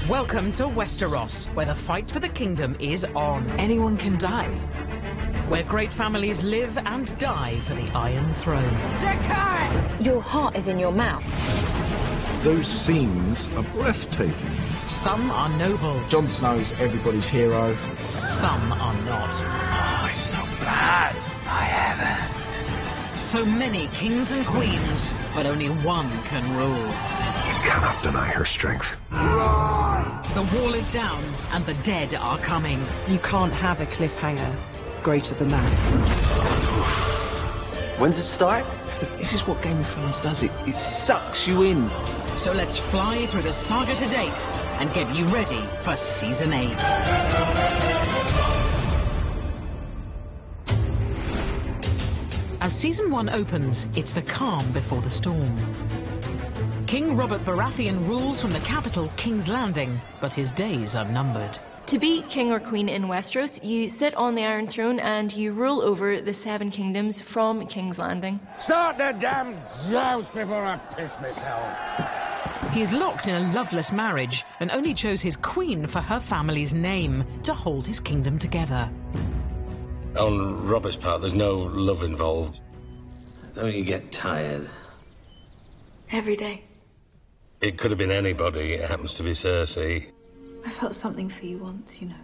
Welcome to Westeros, where the fight for the kingdom is on. Anyone can die. Where great families live and die for the Iron Throne. Your heart is in your mouth. Those scenes are breathtaking. Some are noble. Jon Snow's everybody's hero. Some are not. Oh, it's so bad. I haven't. So many kings and queens, but only one can rule. You cannot deny her strength. The wall is down, and the dead are coming. You can't have a cliffhanger greater than that. When's it start? This is what Game of Thrones does. It sucks you in. So let's fly through the saga to date and get you ready for Season 8. As Season 1 opens, it's the calm before the storm. King Robert Baratheon rules from the capital, King's Landing, but his days are numbered. To be king or queen in Westeros, you sit on the Iron Throne and you rule over the 7 kingdoms from King's Landing. Start the damn joust before I piss myself. He is locked in a loveless marriage and only chose his queen for her family's name to hold his kingdom together. On Robert's part, there's no love involved. Don't you get tired? Every day. It could have been anybody. It happens to be Cersei. I felt something for you once, you know.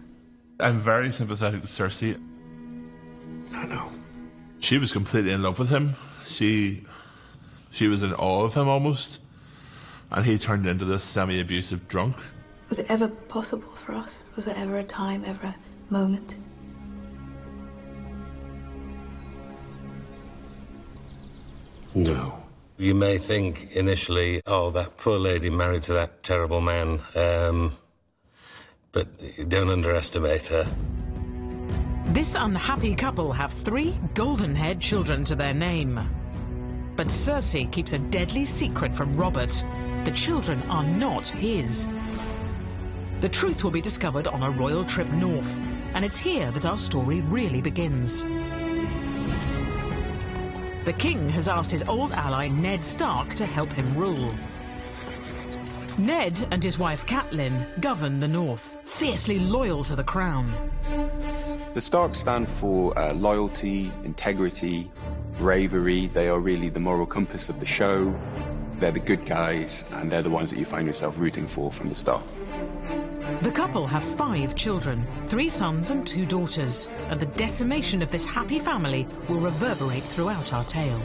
I'm very sympathetic to Cersei. I know. She was completely in love with him. She was in awe of him almost. And he turned into this semi-abusive drunk. Was it ever possible for us? Was there ever a time, ever a moment? No. You may think initially, oh, that poor lady married to that terrible man. But don't underestimate her. This unhappy couple have 3 golden-haired children to their name. But Cersei keeps a deadly secret from Robert. The children are not his. The truth will be discovered on a royal trip north, and it's here that our story really begins. The king has asked his old ally Ned Stark to help him rule. Ned and his wife Catelyn govern the north, fiercely loyal to the crown. The Starks stand for loyalty, integrity, bravery. They are really the moral compass of the show. They're the good guys, and they're the ones that you find yourself rooting for from the start. The couple have 5 children, 3 sons and 2 daughters, and the decimation of this happy family will reverberate throughout our tale.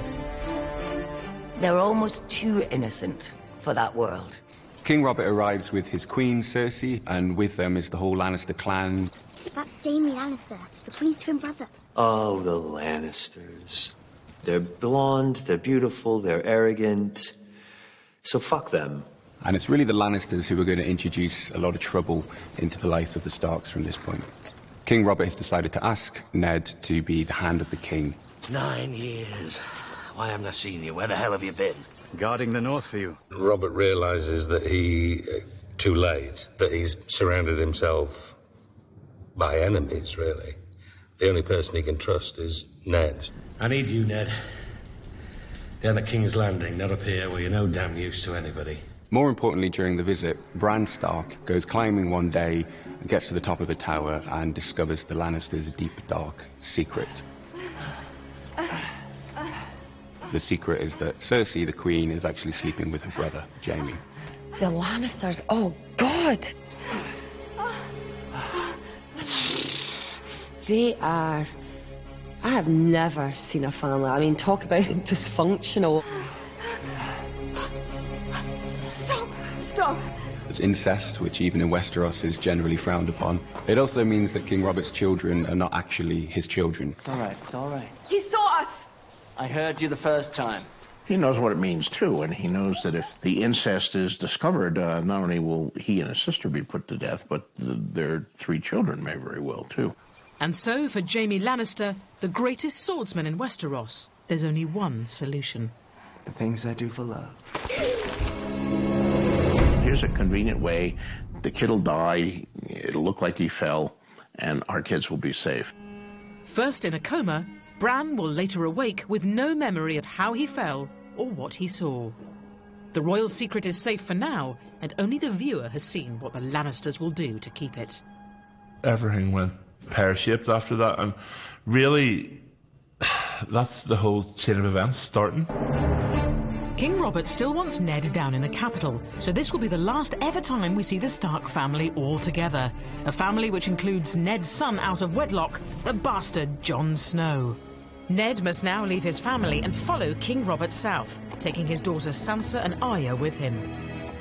They're almost too innocent for that world. King Robert arrives with his queen, Cersei, and with them is the whole Lannister clan. That's Jaime Lannister, the Queen's twin brother. Oh, the Lannisters. They're blonde, they're beautiful, they're arrogant. So fuck them. And it's really the Lannisters who are going to introduce a lot of trouble into the life of the Starks from this point. King Robert has decided to ask Ned to be the hand of the king. 9 years. Why haven't I seen you? Where the hell have you been? Guarding the north for you. Robert realises that too late, that he's surrounded himself by enemies, really. The only person he can trust is Ned. I need you, Ned. Down at King's Landing, not up here where you're no damn use to anybody. More importantly, during the visit, Bran Stark goes climbing one day, gets to the top of a tower, and discovers the Lannisters' deep, dark secret. The secret is that Cersei, the queen, is actually sleeping with her brother, Jaime. The Lannisters, oh God! They are... I have never seen a family, I mean, talk about dysfunctional. Stop! It's incest, which even in Westeros is generally frowned upon. It also means that King Robert's children are not actually his children. It's all right. He saw us! I heard you the first time. He knows what it means, too, and he knows that if the incest is discovered, not only will he and his sister be put to death, but their 3 children may very well, too. And so, for Jaime Lannister, the greatest swordsman in Westeros, there's only one solution. The things I do for love. Here's a convenient way. The kid will die, it'll look like he fell, and our kids will be safe. First in a coma, Bran will later awake with no memory of how he fell or what he saw. The royal secret is safe for now, and only the viewer has seen what the Lannisters will do to keep it. Everything went pear-shaped after that, and really, that's the whole chain of events starting. King Robert still wants Ned down in the capital, so this will be the last ever time we see the Stark family all together. A family which includes Ned's son out of wedlock, the bastard Jon Snow. Ned must now leave his family and follow King Robert south, taking his daughters Sansa and Arya with him.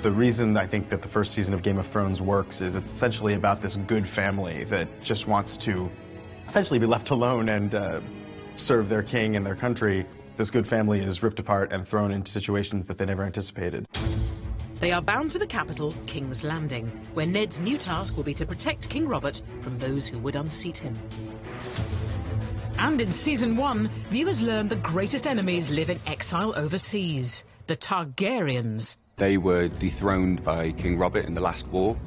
The reason I think that the first season of Game of Thrones works is it's essentially about this good family that just wants to essentially be left alone and serve their king and their country. This good family is ripped apart and thrown into situations that they never anticipated. They are bound for the capital, King's Landing, where Ned's new task will be to protect King Robert from those who would unseat him. And in Season 1, viewers learn the greatest enemies live in exile overseas, the Targaryens. They were dethroned by King Robert in the last war.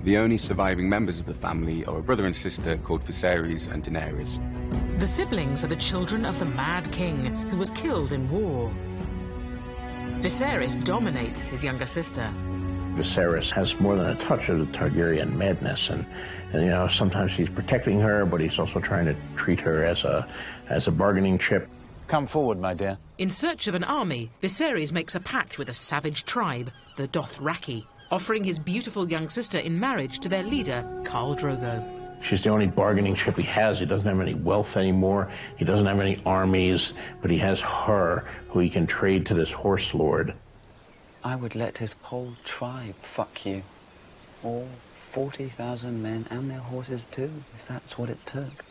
The only surviving members of the family are a brother and sister called Viserys and Daenerys. The siblings are the children of the Mad King, who was killed in war. Viserys dominates his younger sister. Viserys has more than a touch of the Targaryen madness, and you know, sometimes he's protecting her, but he's also trying to treat her as a bargaining chip. Come forward, my dear. In search of an army, Viserys makes a pact with a savage tribe, the Dothraki, offering his beautiful young sister in marriage to their leader, Khal Drogo. She's the only bargaining chip he has. He doesn't have any wealth anymore. He doesn't have any armies, but he has her, who he can trade to this horse lord. I would let his whole tribe fuck you. All 40,000 men and their horses too, if that's what it took.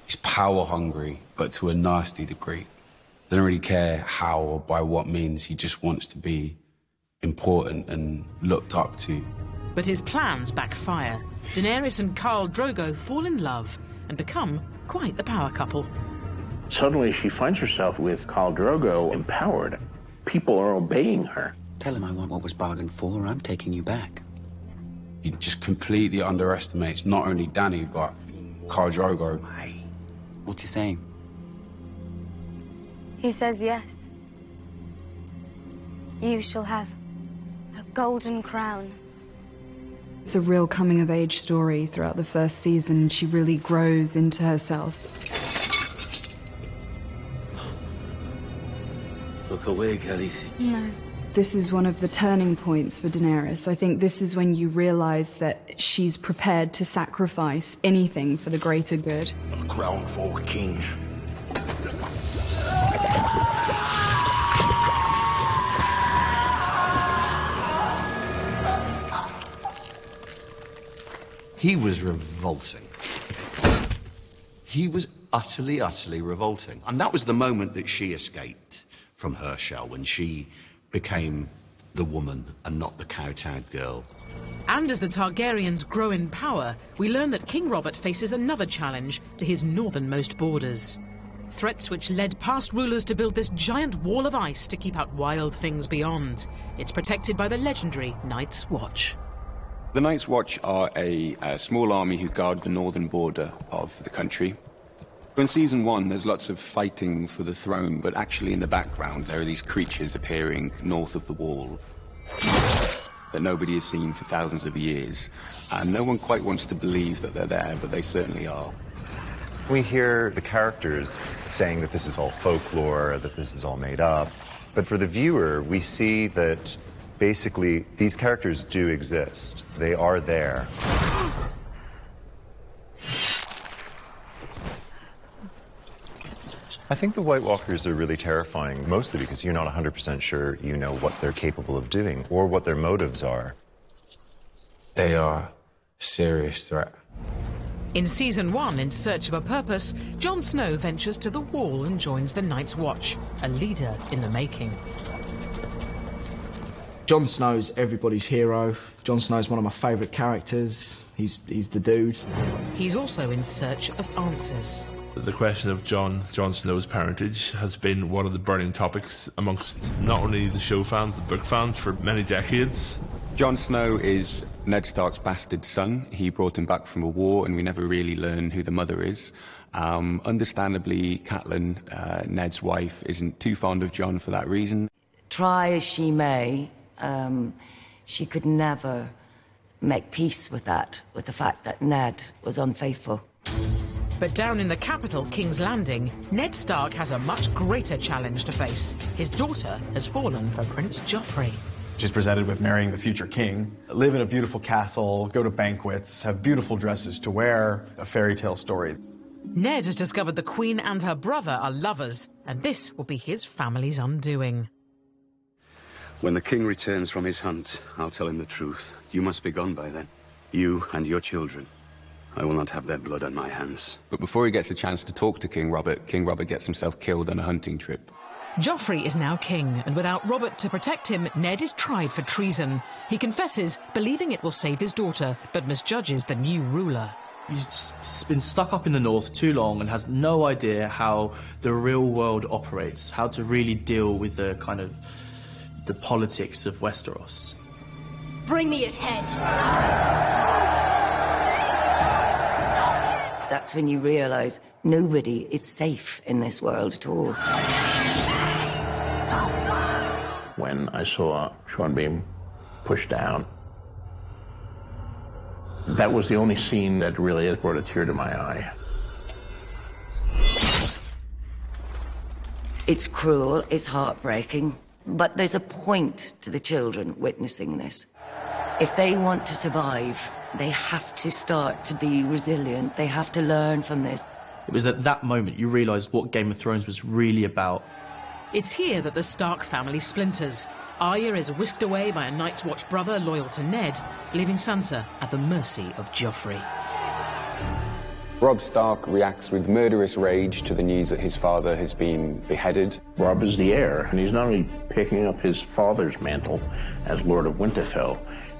He's power hungry, but to a nasty degree. Doesn't really care how or by what means. He just wants to be important and looked up to. But his plans backfire. Daenerys and Khal Drogo fall in love and become quite the power couple. Suddenly she finds herself with Khal Drogo empowered. People are obeying her. Tell him I want what was bargained for, or I'm taking you back. He just completely underestimates not only Dany, but Khal Drogo. What's he saying? He says yes. You shall have a golden crown. It's a real coming-of-age story throughout the first season. She really grows into herself. Look away, Khaleesi. No. This is one of the turning points for Daenerys. I think this is when you realize that she's prepared to sacrifice anything for the greater good. A crown for a king. He was revolting. He was utterly, utterly revolting. And that was the moment that she escaped from her shell, when she became the woman and not the kowtowed girl. And as the Targaryens grow in power, we learn that King Robert faces another challenge to his northernmost borders. Threats which led past rulers to build this giant wall of ice to keep out wild things beyond. It's protected by the legendary Night's Watch. The Night's Watch are a small army who guard the northern border of the country. In Season 1, there's lots of fighting for the throne, but actually in the background there are these creatures appearing north of the wall that nobody has seen for thousands of years. And no one quite wants to believe that they're there, but they certainly are. We hear the characters saying that this is all folklore, that this is all made up. But for the viewer, we see that basically these characters do exist. They are there. I think the White Walkers are really terrifying, mostly because you're not 100% sure you know what they're capable of doing or what their motives are. They are a serious threat. In Season 1, in search of a purpose, Jon Snow ventures to the Wall and joins the Night's Watch, a leader in the making. Jon Snow's everybody's hero. Jon Snow's one of my favourite characters. He's the dude. He's also in search of answers. The question of Jon Snow's parentage has been one of the burning topics amongst not only the show fans, the book fans, for many decades. Jon Snow is Ned Stark's bastard son. He brought him back from a war, and we never really learn who the mother is. Understandably, Catelyn, Ned's wife, isn't too fond of Jon for that reason. try as she may, she could never make peace with that, with the fact that Ned was unfaithful. But down in the capital, King's Landing, Ned Stark has a much greater challenge to face. His daughter has fallen for Prince Joffrey. She's presented with marrying the future king, live in a beautiful castle, go to banquets, have beautiful dresses to wear, a fairy tale story. Ned has discovered the Queen and her brother are lovers, and this will be his family's undoing. When the king returns from his hunt, I'll tell him the truth. You must be gone by then. You and your children. I will not have their blood on my hands. But before he gets a chance to talk to King Robert gets himself killed on a hunting trip. Joffrey is now king, and without Robert to protect him, Ned is tried for treason. He confesses, believing it will save his daughter, but misjudges the new ruler. He's been stuck up in the north too long and has no idea how the real world operates, how to really deal with the politics of Westeros. Bring me his head. That's when you realise nobody is safe in this world at all. When I saw Sean being pushed down, that was the only scene that really has brought a tear to my eye. It's cruel, it's heartbreaking, but there's a point to the children witnessing this. If they want to survive, they have to start to be resilient. They have to learn from this. It was at that moment you realised what Game of Thrones was really about. It's here that the Stark family splinters. Arya is whisked away by a Night's Watch brother loyal to Ned, leaving Sansa at the mercy of Joffrey. Robb Stark reacts with murderous rage to the news that his father has been beheaded. Robb is the heir, and he's not only picking up his father's mantle as Lord of Winterfell,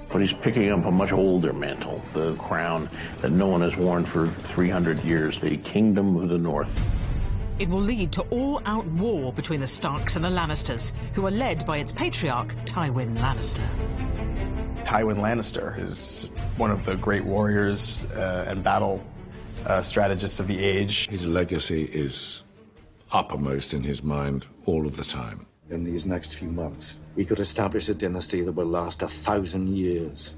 but he's picking up a much older mantle, the crown that no one has worn for 300 years, the Kingdom of the North. It will lead to all-out war between the Starks and the Lannisters, who are led by its patriarch, Tywin Lannister. Tywin Lannister is one of the great warriors and battle strategists of the age. His legacy is uppermost in his mind all of the time. In these next few months, we could establish a dynasty that will last 1,000 years.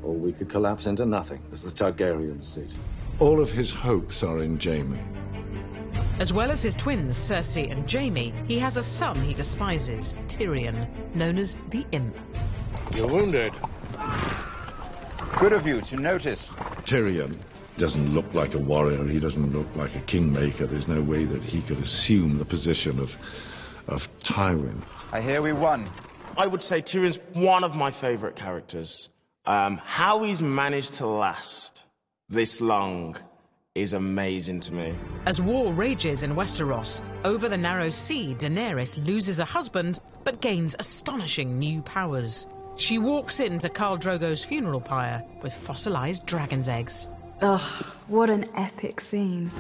Or we could collapse into nothing, as the Targaryens did. All of his hopes are in Jaime. As well as his twins, Cersei and Jaime, he has a son he despises, Tyrion, known as the Imp. You're wounded. Good of you to notice. Tyrion doesn't look like a warrior. He doesn't look like a kingmaker. There's no way that he could assume the position of Tywin. I hear we won. I would say Tyrion's one of my favourite characters. How he's managed to last this long is amazing to me. As war rages in Westeros, over the Narrow Sea, Daenerys loses a husband, but gains astonishing new powers. She walks into Khal Drogo's funeral pyre with fossilized dragon's eggs. Ugh, what an epic scene.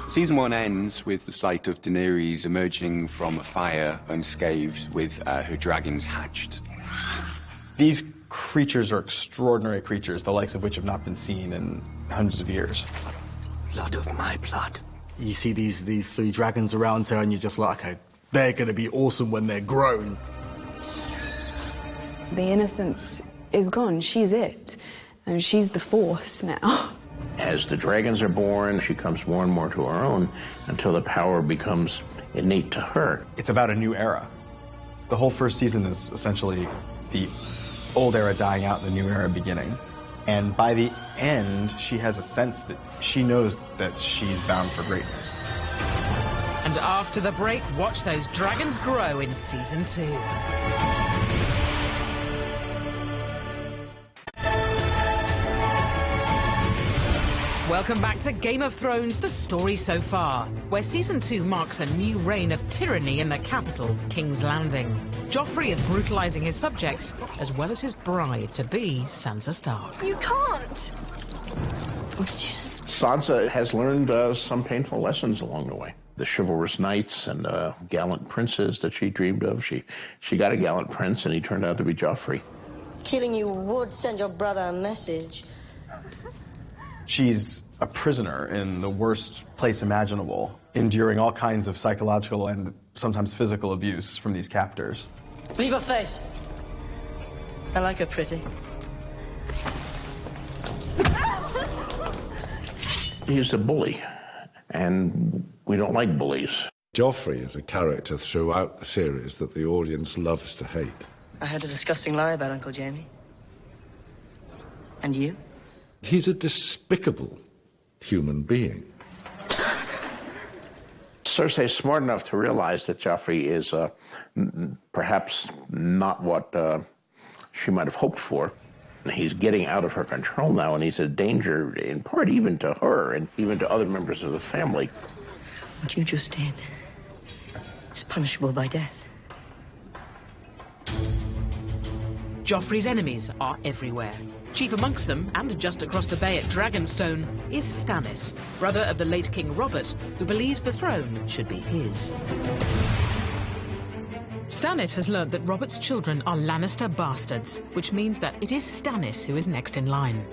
Season 1 ends with the sight of Daenerys emerging from a fire unscathed with her dragons hatched. These creatures are extraordinary creatures, the likes of which have not been seen in hundreds of years. Blood of my blood. You see these three dragons around her and you're just like, okay, they're going to be awesome when they're grown. The innocence is gone. She's it. And she's the Force now. As the dragons are born, she comes more and more to her own until the power becomes innate to her. It's about a new era. The whole first season is essentially the old era dying out and the new era beginning. And by the end, she has a sense that she knows that she's bound for greatness. And after the break, watch those dragons grow in Season 2. Welcome back to Game of Thrones, the story so far, where Season 2 marks a new reign of tyranny in the capital, King's Landing. Joffrey is brutalizing his subjects, as well as his bride-to-be, Sansa Stark. You can't! What did you say? Sansa has learned some painful lessons along the way. The chivalrous knights and gallant princes that she dreamed of. She got a gallant prince, and he turned out to be Joffrey. Killing you would send your brother a message. She's a prisoner in the worst place imaginable, enduring all kinds of psychological and sometimes physical abuse from these captors. Leave her face. I like her pretty. He's a bully, and we don't like bullies. Joffrey is a character throughout the series that the audience loves to hate. I heard a disgusting lie about Uncle Jamie. And you? He's a despicable human being. Cersei's smart enough to realize that Joffrey is perhaps not what she might have hoped for. He's getting out of her control now, and he's a danger, in part, even to her and even to other members of the family. What you just did is punishable by death. Joffrey's enemies are everywhere. Chief amongst them, and just across the bay at Dragonstone, is Stannis, brother of the late King Robert, who believes the throne should be his. Stannis has learnt that Robert's children are Lannister bastards, which means that it is Stannis who is next in line.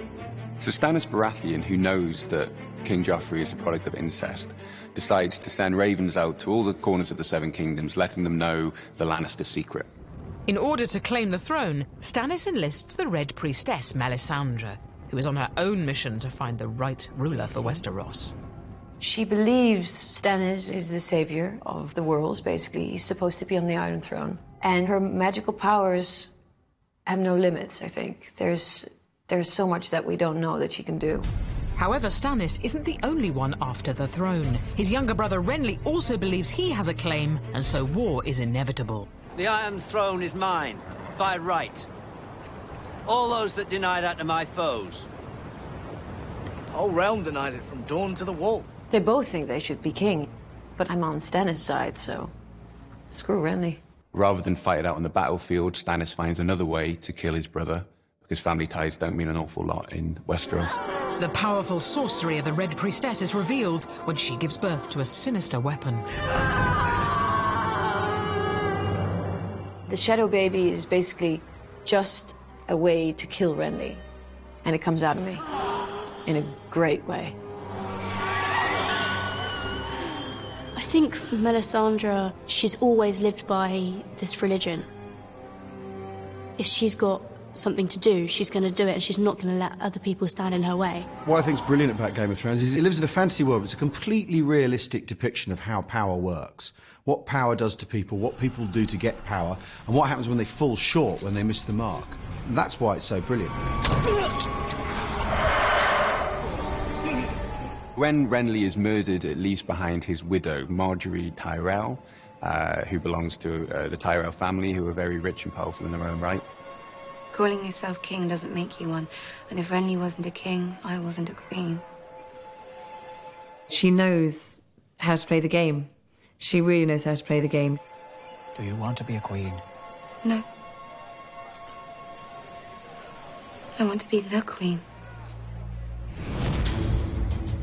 So Stannis Baratheon, who knows that King Joffrey is a product of incest, decides to send ravens out to all the corners of the Seven Kingdoms, letting them know the Lannister secret. In order to claim the throne, Stannis enlists the Red Priestess Melisandre, who is on her own mission to find the right ruler for Westeros. She believes Stannis is the savior of the worlds, basically. He's supposed to be on the Iron Throne. And her magical powers have no limits, I think. There's so much that we don't know that she can do. However, Stannis isn't the only one after the throne. His younger brother Renly also believes he has a claim, and so war is inevitable. The Iron Throne is mine, by right. All those that deny that are my foes. The whole realm denies it from dawn to the wall. They both think they should be king, but I'm on Stannis' side, so screw Renly. Rather than fight it out on the battlefield, Stannis finds another way to kill his brother, because family ties don't mean an awful lot in Westeros. The powerful sorcery of the Red Priestess is revealed when she gives birth to a sinister weapon. The Shadow Baby is basically just a way to kill Renly, and it comes out of me in a great way. I think Melisandre, she's always lived by this religion. If she's got something to do, she's going to do it, and she's not going to let other people stand in her way. What I think is brilliant about Game of Thrones is it lives in a fantasy world. It's a completely realistic depiction of how power works, what power does to people, what people do to get power, and what happens when they fall short, when they miss the mark. And that's why it's so brilliant. When Renly is murdered, it leaves behind his widow, Marjorie Tyrell, who belongs to the Tyrell family, who are very rich and powerful in their own right. Calling yourself king doesn't make you one. And if Renly wasn't a king, I wasn't a queen. She knows how to play the game. She really knows how to play the game. Do you want to be a queen? No. I want to be the queen.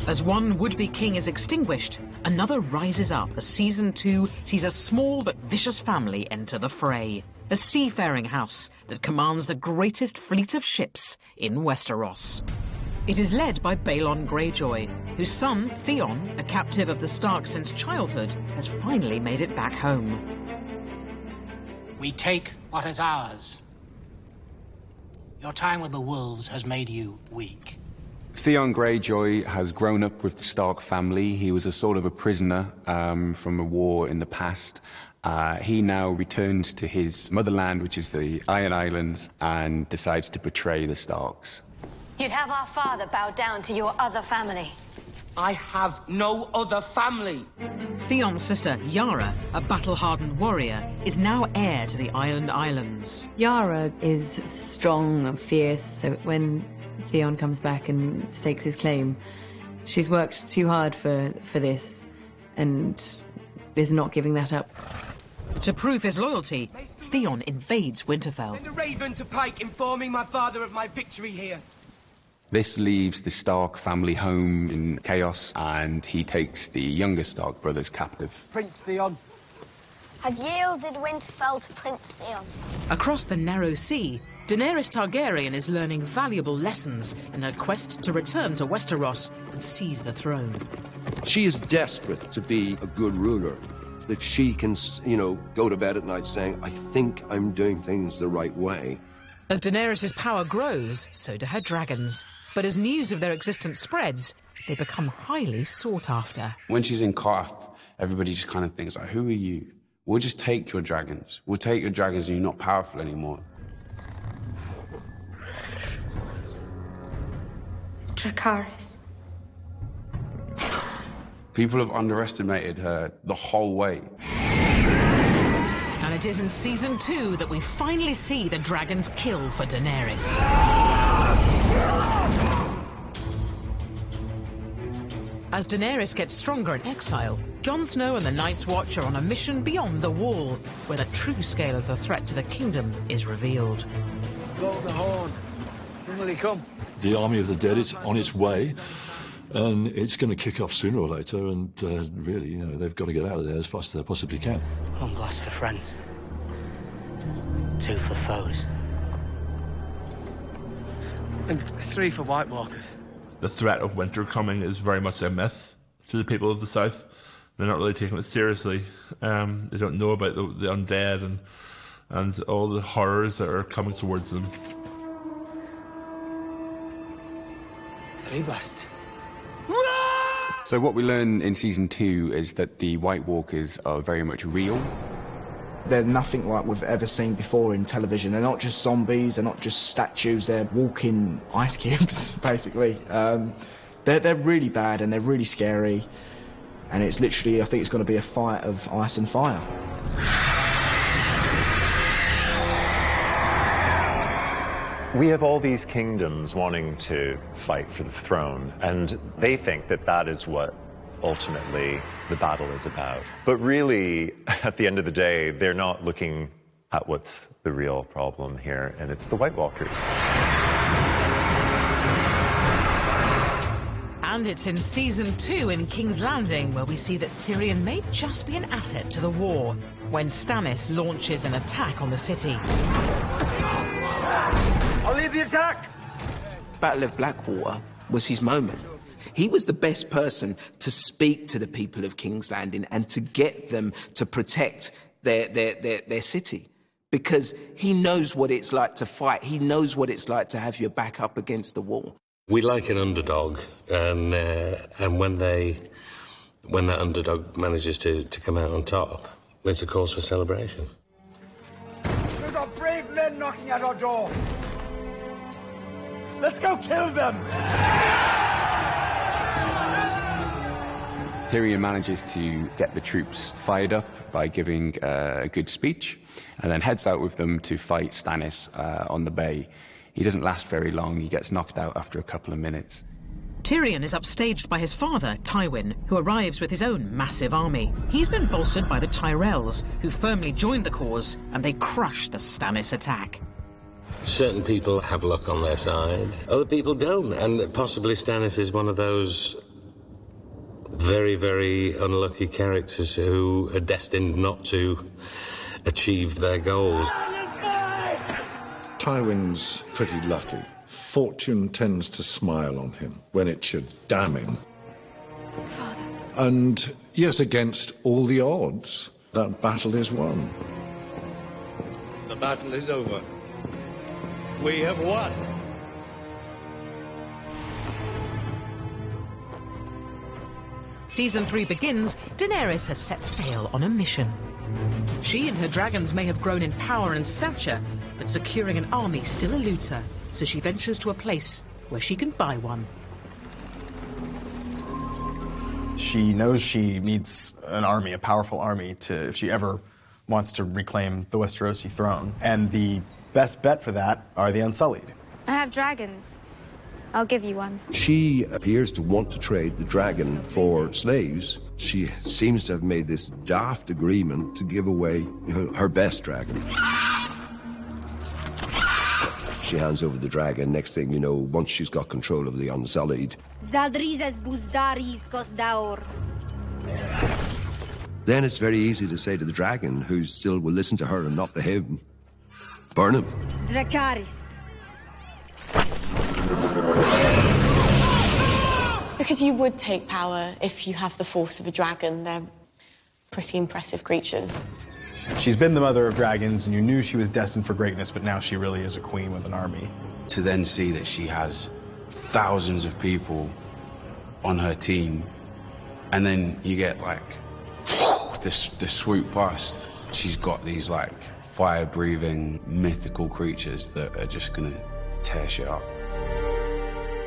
As one would-be king is extinguished, another rises up as Season 2 sees a small but vicious family enter the fray. A seafaring house that commands the greatest fleet of ships in Westeros. It is led by Balon Greyjoy, whose son, Theon, a captive of the Stark since childhood, has finally made it back home. We take what is ours. Your time with the wolves has made you weak. Theon Greyjoy has grown up with the Stark family. He was a sort of a prisoner from a war in the past. He now returns to his motherland, which is the Iron Islands, and decides to betray the Starks. You'd have our father bow down to your other family. I have no other family. Theon's sister, Yara, a battle-hardened warrior, is now heir to the Iron Islands. Yara is strong and fierce, so when Theon comes back and stakes his claim, she's worked too hard for this and is not giving that up. To prove his loyalty, Theon invades Winterfell. Send a raven to Pike informing my father of my victory here. This leaves the Stark family home in chaos, and he takes the younger Stark brothers captive. Prince Theon. Have yielded Winterfell to Prince Theon. Across the narrow sea, Daenerys Targaryen is learning valuable lessons in her quest to return to Westeros and seize the throne. She is desperate to be a good ruler, that she can, go to bed at night saying, I think I'm doing things the right way. As Daenerys' power grows, so do her dragons. But as news of their existence spreads, they become highly sought after. When she's in Qarth, everybody just kind of thinks, like, who are you? We'll just take your dragons. We'll take your dragons and you're not powerful anymore. Dracarys. People have underestimated her the whole way. And it is in Season 2 that we finally see the dragons kill for Daenerys. As Daenerys gets stronger in exile, Jon Snow and the Night's Watch are on a mission beyond the Wall, where the true scale of the threat to the kingdom is revealed. Blow the horn. When will he come? The army of the dead is on its way, and it's going to kick off sooner or later, and really, they've got to get out of there as fast as they possibly can. One blast for friends. 2 for foes. And 3 for White Walkers. The threat of winter coming is very much a myth to the people of the South. They're not really taking it seriously. They don't know about the undead and all the horrors that are coming towards them. 3 blasts. So what we learn in Season 2 is that the White Walkers are very much real. They're nothing like we've ever seen before in television. They're not just zombies, they're not just statues, they're walking ice cubes, basically. They're really bad and they're really scary. And it's literally, I think it's going to be a fight of ice and fire. We have all these kingdoms wanting to fight for the throne, and they think that that is what ultimately the battle is about. But really, at the end of the day, they're not looking at what's the real problem here, and it's the White Walkers. And it's in Season 2 in King's Landing where we see that Tyrion may just be an asset to the war, when Stannis launches an attack on the city. I'll lead the attack! Battle of Blackwater was his moment. He was the best person to speak to the people of King's Landing and to get them to protect their city. Because he knows what it's like to fight. He knows what it's like to have your back up against the wall. We like an underdog, and when that underdog manages to come out on top, it's a cause for celebration. There's our brave men knocking at our door. Let's go kill them! Tyrion manages to get the troops fired up by giving a good speech, and then heads out with them to fight Stannis on the bay. He doesn't last very long. He gets knocked out after a couple of minutes. Tyrion is upstaged by his father, Tywin, who arrives with his own massive army. He's been bolstered by the Tyrells, who firmly joined the cause, and they crush the Stannis attack. Certain people have luck on their side, other people don't, and possibly Stannis is one of those very, very unlucky characters who are destined not to achieve their goals. Tywin's pretty lucky. Fortune tends to smile on him when it should damn him. Father. And yes, against all the odds, that battle is won. The battle is over. We have won. Season 3 begins, Daenerys has set sail on a mission. She and her dragons may have grown in power and stature, but securing an army still eludes her, so she ventures to a place where she can buy one. She knows she needs an army, a powerful army, if she ever wants to reclaim the Westerosi throne. And the best bet for that are the Unsullied. I have dragons. I'll give you one. She appears to want to trade the dragon for slaves. She seems to have made this daft agreement to give away her best dragon. She hands over the dragon. Next thing you know, once she's got control of the Unsullied, then it's very easy to say to the dragon, who still will listen to her and not to him, Burn him. Dracarys. Because you would take power if you have the force of a dragon. They're pretty impressive creatures. She's been the mother of dragons, and you knew she was destined for greatness, but now she really is a queen with an army. To then see that she has thousands of people on her team, and then you get, like, this swoop past. She's got these, like, fire-breathing, mythical creatures that are just gonna tear shit up.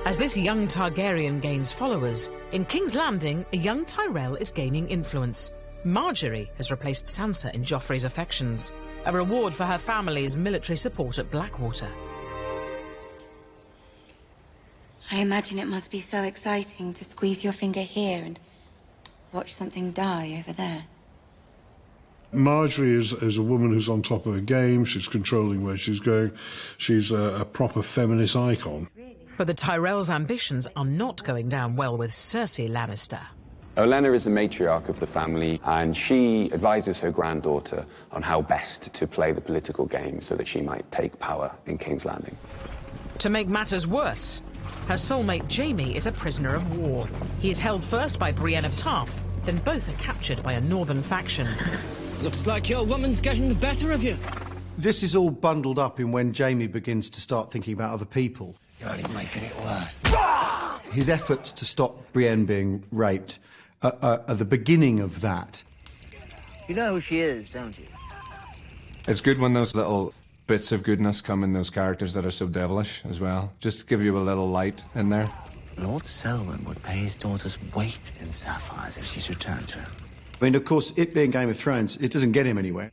As this young Targaryen gains followers, in King's Landing, a young Tyrell is gaining influence. Marjorie has replaced Sansa in Joffrey's affections, a reward for her family's military support at Blackwater. I imagine it must be so exciting to squeeze your finger here and watch something die over there. Marjorie is a woman who's on top of her game. She's controlling where she's going. She's a proper feminist icon. But the Tyrells' ambitions are not going down well with Cersei Lannister. Olenna is the matriarch of the family, and she advises her granddaughter on how best to play the political game so that she might take power in King's Landing. To make matters worse, her soulmate Jaime is a prisoner of war. He is held first by Brienne of Tarth, then both are captured by a northern faction. Looks like your woman's getting the better of you. This is all bundled up in when Jaime begins to start thinking about other people. You're only making it worse. His efforts to stop Brienne being raped are the beginning of that. You know who she is, don't you? It's good when those little bits of goodness come in those characters that are so devilish as well. Just to give you a little light in there. Lord Selwyn would pay his daughter's weight in sapphires if she's returned to him. I mean, of course, it being Game of Thrones, it doesn't get him anywhere.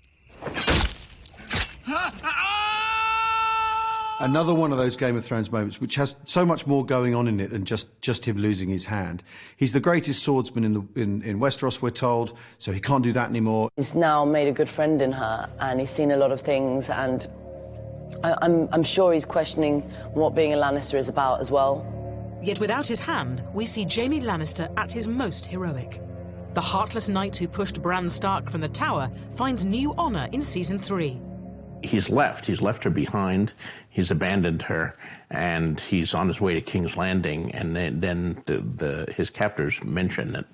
Another one of those Game of Thrones moments which has so much more going on in it than just him losing his hand. He's the greatest swordsman in Westeros, we're told, so he can't do that anymore. He's now made a good friend in her, and he's seen a lot of things, and I'm sure he's questioning what being a Lannister is about as well. Yet without his hand, we see Jaime Lannister at his most heroic. The heartless knight who pushed Bran Stark from the tower finds new honour in Season 3. He's left her behind, he's abandoned her, and he's on his way to King's Landing, and then his captors mention that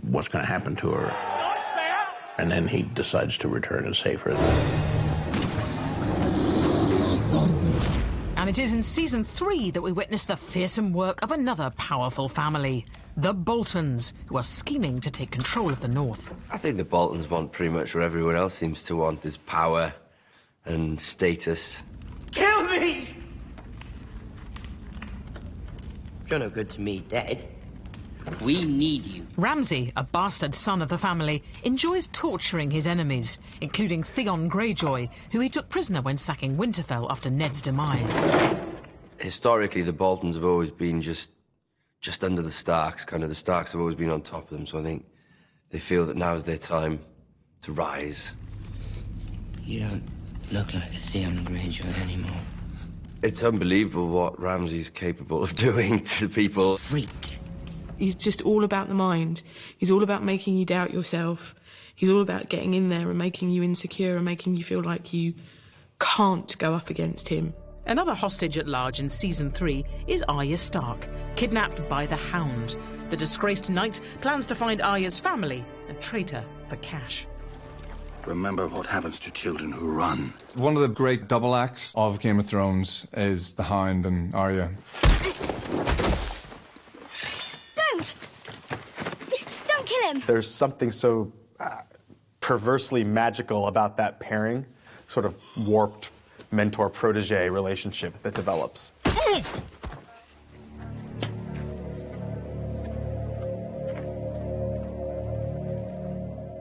what's going to happen to her, and then he decides to return and save her. And it is in Season 3 that we witness the fearsome work of another powerful family, the Boltons, who are scheming to take control of the North. I think the Boltons want pretty much what everyone else seems to want, is power and status. Kill me! You're no good to me, dead. We need you. Ramsay, a bastard son of the family, enjoys torturing his enemies, including Theon Greyjoy, who he took prisoner when sacking Winterfell after Ned's demise. Historically, the Boltons have always been just under the Starks, kind of. The Starks have always been on top of them, so I think they feel that now is their time to rise. You don't look like a Theon Greyjoy anymore. It's unbelievable what Ramsay's capable of doing to people. Freak. He's just all about the mind. He's all about making you doubt yourself. He's all about getting in there and making you insecure and making you feel like you can't go up against him. Another hostage at large in Season 3 is Arya Stark, kidnapped by the Hound. The disgraced knight plans to find Arya's family and trade her for cash. Remember what happens to children who run. One of the great double acts of Game of Thrones is the Hound and Arya. Don't kill him! There's something so perversely magical about that pairing, sort of warped mentor-protege relationship that develops.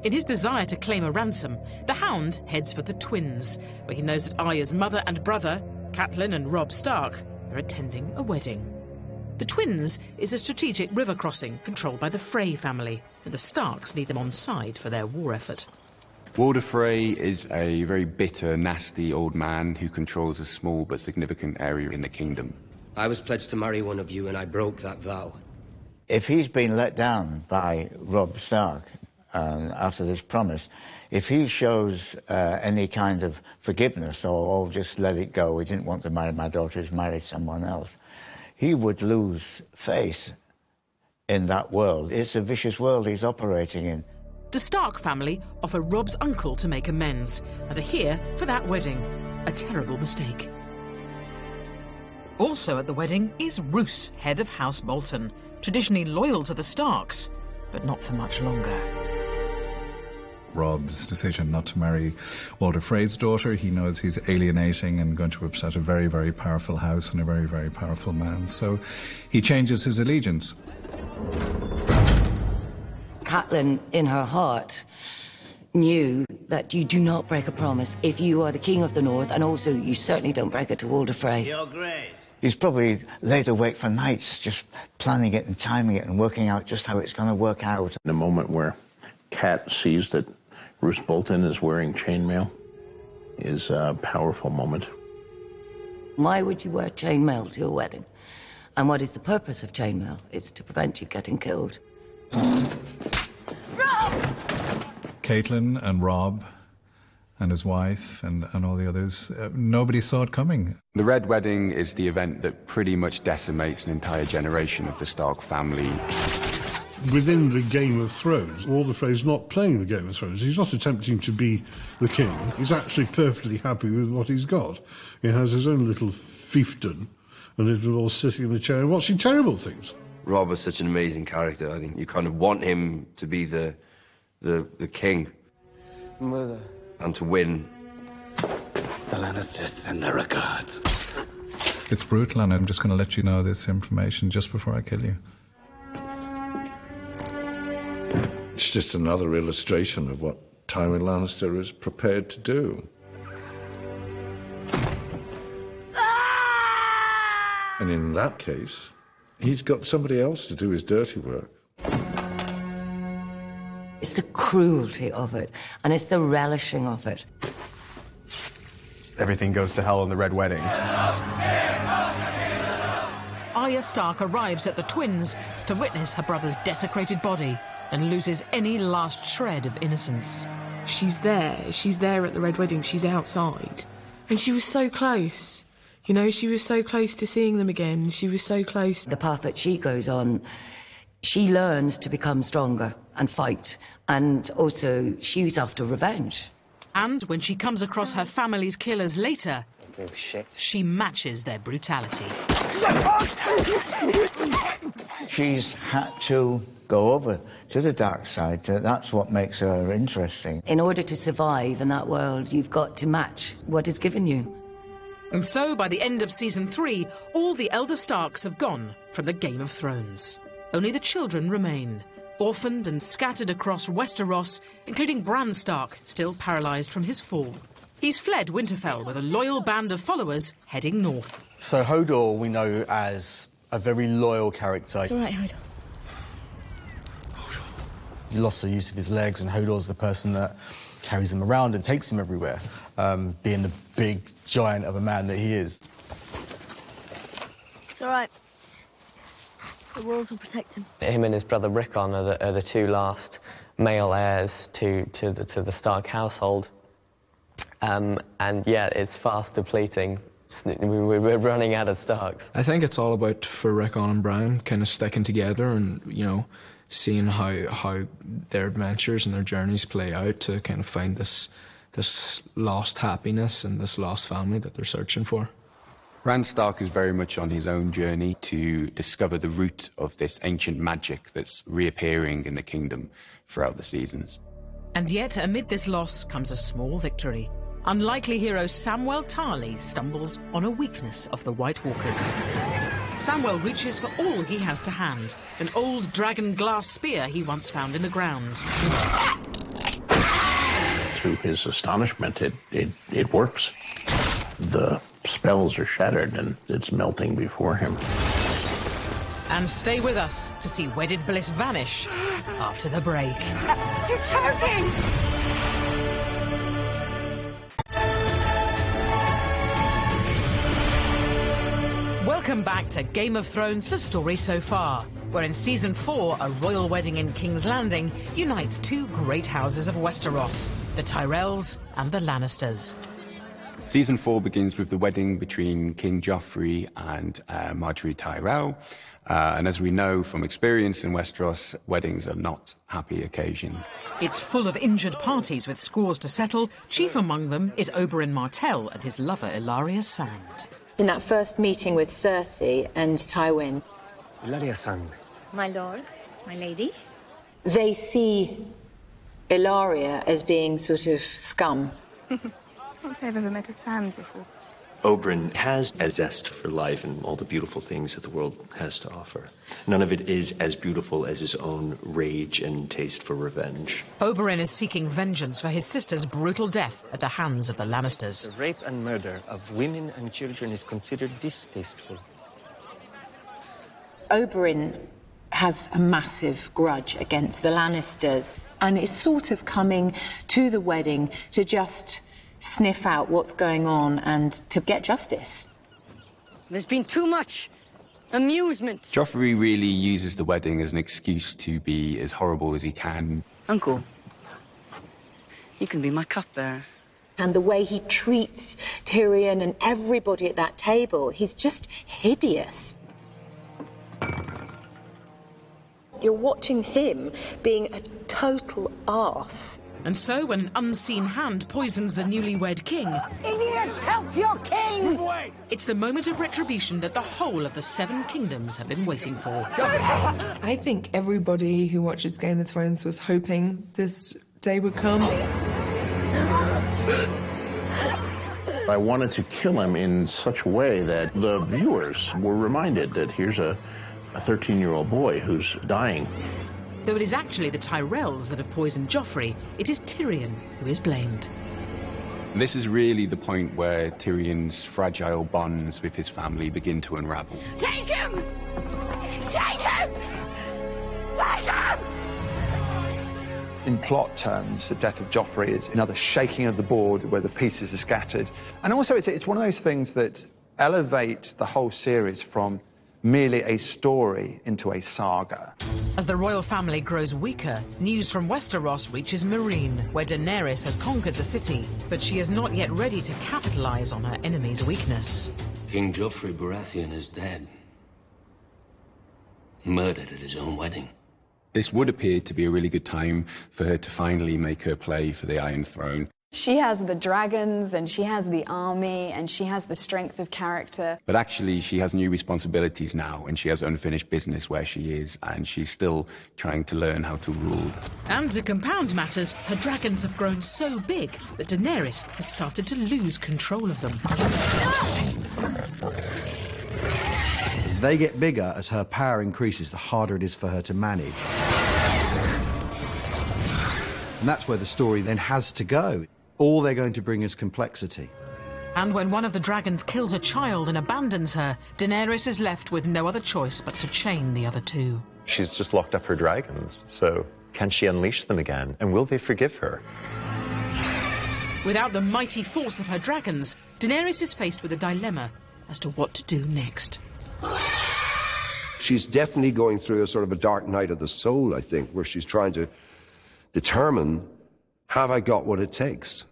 In his desire to claim a ransom, the Hound heads for the Twins, where he knows that Arya's mother and brother, Catelyn and Robb Stark, are attending a wedding. The Twins is a strategic river crossing controlled by the Frey family, and the Starks need them on side for their war effort. Walder Frey is a very bitter, nasty old man who controls a small but significant area in the kingdom. I was pledged to marry one of you, and I broke that vow. If he's been let down by Robb Stark, after this promise, if he shows any kind of forgiveness or just let it go, he didn't want to marry my daughter, he's married someone else, he would lose face in that world. It's a vicious world he's operating in. The Stark family offer Rob's uncle to make amends and are here for that wedding. A terrible mistake. Also at the wedding is Roose, head of House Bolton, traditionally loyal to the Starks, but not for much longer. Rob's decision not to marry Walder Frey's daughter, he knows he's alienating and going to upset a very, very powerful house and a very, very powerful man. So he changes his allegiance. Catelyn, in her heart, knew that you do not break a promise if you are the King of the North, and also you certainly don't break it to Walder Frey. Your Grace. He's probably laid awake for nights just planning it and timing it and working out just how it's going to work out. In a moment where Cat sees that Roose Bolton is wearing chainmail is a powerful moment. Why would you wear chainmail to your wedding? And what is the purpose of chainmail? It's to prevent you getting killed. Catelyn and Rob and his wife and all the others, nobody saw it coming. The Red Wedding is the event that pretty much decimates an entire generation of the Stark family. Within the Game of Thrones, Walder Frey's not playing the Game of Thrones. He's not attempting to be the king. He's actually perfectly happy with what he's got. He has his own little fiefdom, and they're all sitting in the chair and watching terrible things. Rob is such an amazing character. I think you kind of want him to be the king. Mother. And to win. The Lannisters send their regards. It's brutal, and I'm just going to let you know this information just before I kill you. It's just another illustration of what Tywin Lannister is prepared to do. And in that case, he's got somebody else to do his dirty work. It's the cruelty of it, and it's the relishing of it. Everything goes to hell in the Red Wedding. Arya Stark arrives at the Twins to witness her brother's desecrated body and loses any last shred of innocence. She's there at the Red Wedding, she's outside. And she was so close. You know, she was so close to seeing them again. She was so close. The path that she goes on, she learns to become stronger and fight. And also, she's after revenge. And when she comes across her family's killers later, she matches their brutality. She's had to go over to the dark side. That's what makes her interesting. In order to survive in that world, you've got to match what is given you. And so, by the end of season 3, all the elder Starks have gone from the Game of Thrones. Only the children remain, orphaned and scattered across Westeros, including Bran Stark, still paralysed from his fall. He's fled Winterfell with a loyal band of followers heading north. So Hodor we know as a very loyal character. It's all right, Hodor. He lost the use of his legs, and Hodor's the person that carries him around and takes him everywhere, being the big giant of a man that he is. It's all right. The walls will protect him. Him and his brother Rickon are the two last male heirs to the Stark household. And yeah, it's fast depleting. We're running out of Starks. I think it's all about, for Rickon and Bran, kind of sticking together and, you know, seeing how their adventures and their journeys play out to kind of find this lost happiness and this lost family that they're searching for. Bran Stark is very much on his own journey to discover the root of this ancient magic that's reappearing in the kingdom throughout the seasons. And yet, amid this loss comes a small victory. Unlikely hero Samwell Tarly stumbles on a weakness of the White Walkers. Samwell reaches for all he has to hand, an old dragon glass spear he once found in the ground. To his astonishment, it works. The spells are shattered and it's melting before him. And stay with us to see wedded bliss vanish after the break. You're choking! Welcome back to Game of Thrones, the story so far. where in Season 4, a royal wedding in King's Landing unites two great houses of Westeros, the Tyrells and the Lannisters. Season 4 begins with the wedding between King Joffrey and Marjorie Tyrell. And as we know from experience in Westeros, weddings are not happy occasions. It's full of injured parties with scores to settle. Chief among them is Oberyn Martell and his lover Ilaria Sand. In that first meeting with Cersei and Tywin, Ilaria Sand. My lord, my lady. they see Ilaria as being sort of scum. I can't say I've ever met a Sand before. Oberyn has a zest for life and all the beautiful things that the world has to offer. None of it is as beautiful as his own rage and taste for revenge. Oberyn is seeking vengeance for his sister's brutal death at the hands of the Lannisters. The rape and murder of women and children is considered distasteful. Oberyn has a massive grudge against the Lannisters and is sort of coming to the wedding to just sniff out what's going on and to get justice. There's been too much amusement. Joffrey really uses the wedding as an excuse to be as horrible as he can. Uncle, you can be my cupbearer. And the way he treats Tyrion and everybody at that table, he's just hideous. You're watching him being a total arse. And so, when an unseen hand poisons the newlywed king... Idiots, help your king! It's the moment of retribution that the whole of the Seven Kingdoms have been waiting for. I think everybody who watches Game of Thrones was hoping this day would come. I wanted to kill him in such a way that the viewers were reminded that here's a 13-year-old boy who's dying. Though it is actually the Tyrells that have poisoned Joffrey, it is Tyrion who is blamed. This is really the point where Tyrion's fragile bonds with his family begin to unravel. Take him! Take him! Take him! In plot terms, the death of Joffrey is another shaking of the board where the pieces are scattered. And also it's one of those things that elevate the whole series from merely a story into a saga. As the royal family grows weaker, news from Westeros reaches Meereen, where Daenerys has conquered the city, but she is not yet ready to capitalize on her enemy's weakness. King Joffrey Baratheon is dead. Murdered at his own wedding. This would appear to be a really good time for her to finally make her play for the Iron Throne. She has the dragons, and she has the army, and she has the strength of character. But actually, she has new responsibilities now, and she has unfinished business where she is, and she's still trying to learn how to rule. And to compound matters, her dragons have grown so big that Daenerys has started to lose control of them. As they get bigger, as her power increases, the harder it is for her to manage. And that's where the story then has to go. All they're going to bring is complexity. And when one of the dragons kills a child and abandons her, Daenerys is left with no other choice but to chain the other two. She's just locked up her dragons, so can she unleash them again? And will they forgive her? Without the mighty force of her dragons, Daenerys is faced with a dilemma as to what to do next. She's definitely going through a sort of a dark night of the soul, I think, where she's trying to determine, have I got what it takes?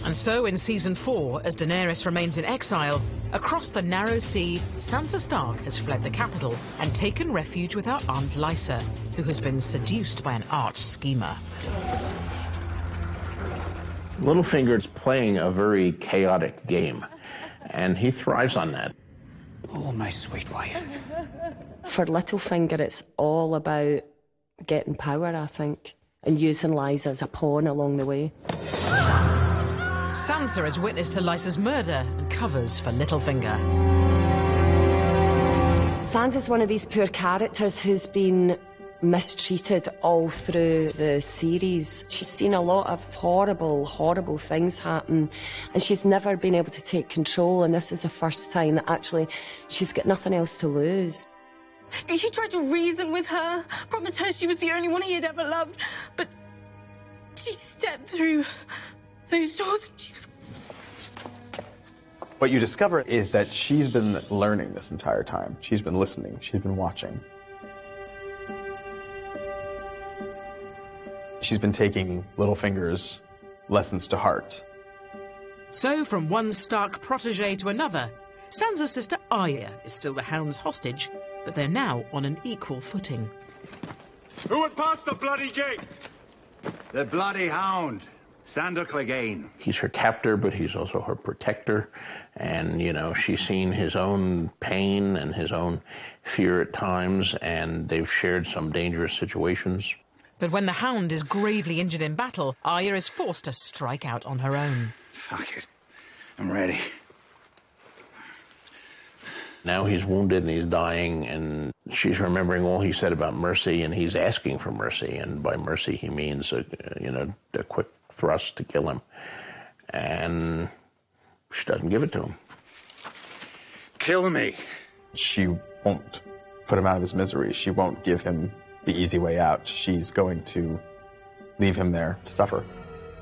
And so in Season 4, as Daenerys remains in exile, across the narrow sea, Sansa Stark has fled the capital and taken refuge with her aunt Lysa, who has been seduced by an arch schemer. Littlefinger's playing a very chaotic game, and he thrives on that. Oh, my sweet wife. For Littlefinger, it's all about getting power, I think, and using Lysa as a pawn along the way. Sansa is witness to Lysa's murder and covers for Littlefinger. Sansa's one of these poor characters who's been mistreated all through the series. She's seen a lot of horrible, horrible things happen, and she's never been able to take control, and this is the first time that actually she's got nothing else to lose. He tried to reason with her, promised her she was the only one he had ever loved, but she stepped through those doors and she was... What you discover is that she's been learning this entire time. She's been listening. She's been watching. She's been taking Littlefinger's lessons to heart. So, from one Stark protege to another, Sansa's sister Arya is still the Hound's hostage, but they're now on an equal footing. Who would pass the bloody gate? The bloody Hound, Sandor Clegane. He's her captor, but he's also her protector. And, you know, she's seen his own pain and his own fear at times, and they've shared some dangerous situations. But when the Hound is gravely injured in battle, Arya is forced to strike out on her own. Fuck it. I'm ready. Now he's wounded and he's dying, and she's remembering all he said about mercy, and he's asking for mercy. And by mercy, he means, a quick thrust to kill him. And she doesn't give it to him. Kill me. She won't put him out of his misery. She won't give him the easy way out. She's going to leave him there to suffer.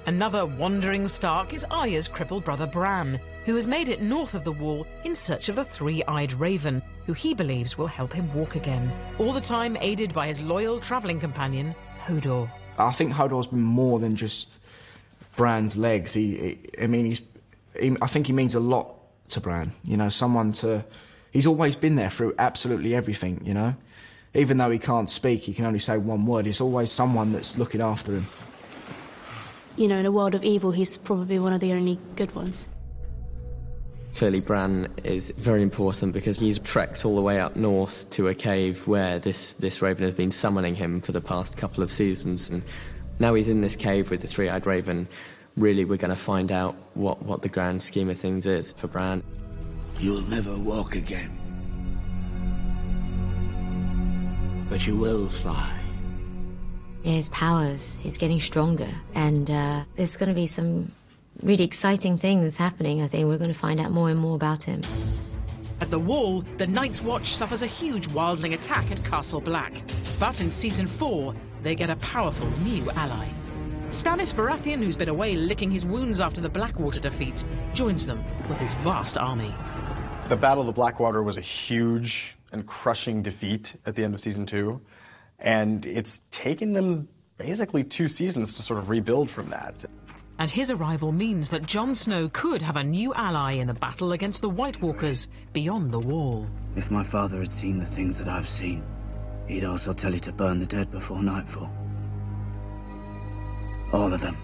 Another wandering Stark is Arya's crippled brother Bran, who has made it north of the Wall in search of the three-eyed raven, who he believes will help him walk again, all the time aided by his loyal travelling companion, Hodor. I think Hodor's been more than just Bran's legs. I think he means a lot to Bran. You know, he's always been there through absolutely everything, you know? Even though he can't speak, he can only say one word. There's always someone that's looking after him. You know, in a world of evil, he's probably one of the only good ones. Clearly Bran is very important because he's trekked all the way up north to a cave where this raven has been summoning him for the past couple of seasons, and now he's in this cave with the three-eyed raven. Really, we're going to find out what the grand scheme of things is for Bran. You'll never walk again. But you will fly. His powers, he's getting stronger, and there's going to be some really exciting things happening. I think we're going to find out more and more about him. At the Wall, the Night's Watch suffers a huge wildling attack at Castle Black. But in Season 4, they get a powerful new ally. Stannis Baratheon, who's been away licking his wounds after the Blackwater defeat, joins them with his vast army. The Battle of the Blackwater was a huge and crushing defeat at the end of Season 2, and it's taken them basically 2 seasons to sort of rebuild from that. And his arrival means that Jon Snow could have a new ally in the battle against the White Walkers beyond the Wall. If my father had seen the things that I've seen, he'd also tell you to burn the dead before nightfall. All of them.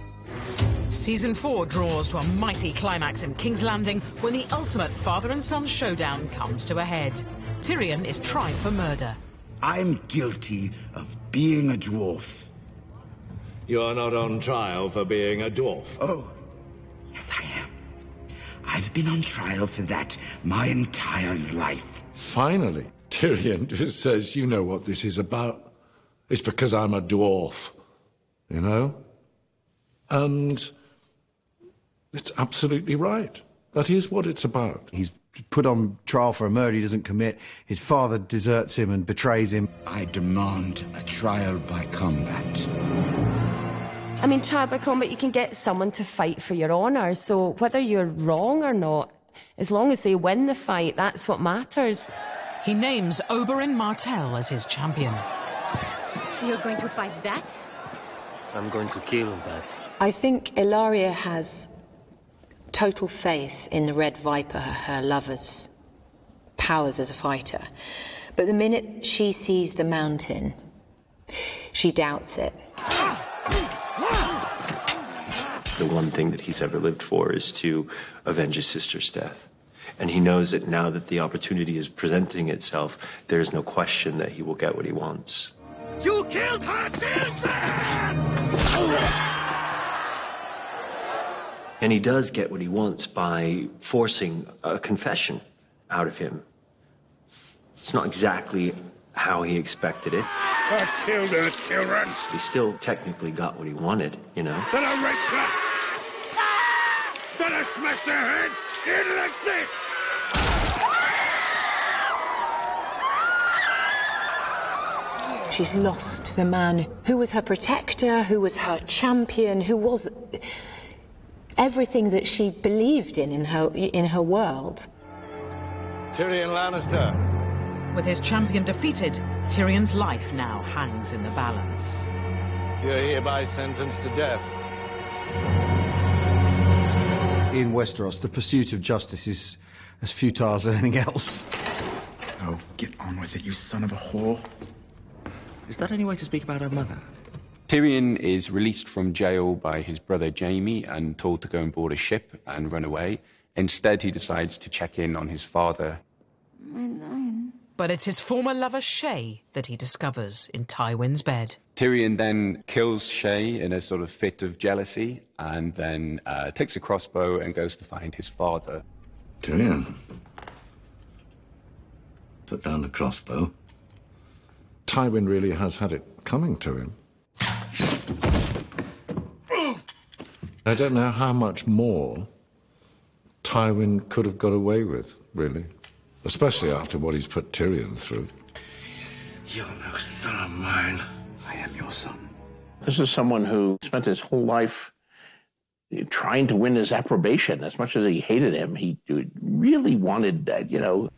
Season 4 draws to a mighty climax in King's Landing when the ultimate father and son showdown comes to a head. Tyrion is tried for murder. I'm guilty of being a dwarf. You're not on trial for being a dwarf. Oh, yes I am. I've been on trial for that my entire life. Finally, Tyrion just says, you know what this is about. It's because I'm a dwarf, you know? And it's absolutely right. That is what it's about. He's put on trial for a murder he doesn't commit. His father deserts him and betrays him. I demand a trial by combat. I mean, trial by combat, you can get someone to fight for your honour, so whether you're wrong or not, as long as they win the fight, that's what matters. He names Oberyn Martell as his champion. You're going to fight that? I'm going to kill that. I think Ilaria has total faith in the Red Viper, her lover's powers as a fighter. But the minute she sees the mountain, she doubts it. The one thing that he's ever lived for is to avenge his sister's death. And he knows that now that the opportunity is presenting itself, there is no question that he will get what he wants. You killed her children! And he does get what he wants by forcing a confession out of him. It's not exactly how he expected it. I've killed her children. He still technically got what he wanted, you know? Then I raped her. Then I smashed her head in like this. She's lost the man who was her protector, who was her champion, who was everything that she believed in her world. Tyrion Lannister. With his champion defeated, Tyrion's life now hangs in the balance. You're hereby sentenced to death. In Westeros, the pursuit of justice is as futile as anything else. Oh, get on with it, you son of a whore. Is that any way to speak about her mother? Tyrion is released from jail by his brother Jaime and told to go and board a ship and run away. Instead, he decides to check in on his father. But it's his former lover, Shay, that he discovers in Tywin's bed. Tyrion then kills Shay in a sort of fit of jealousy and then takes a crossbow and goes to find his father. Tyrion, put down the crossbow. Tywin really has had it coming to him. I don't know how much more Tywin could have got away with, really. Especially after what he's put Tyrion through. You're no son of mine. I am your son. This is someone who spent his whole life trying to win his approbation. As much as he hated him, he really wanted that, you know.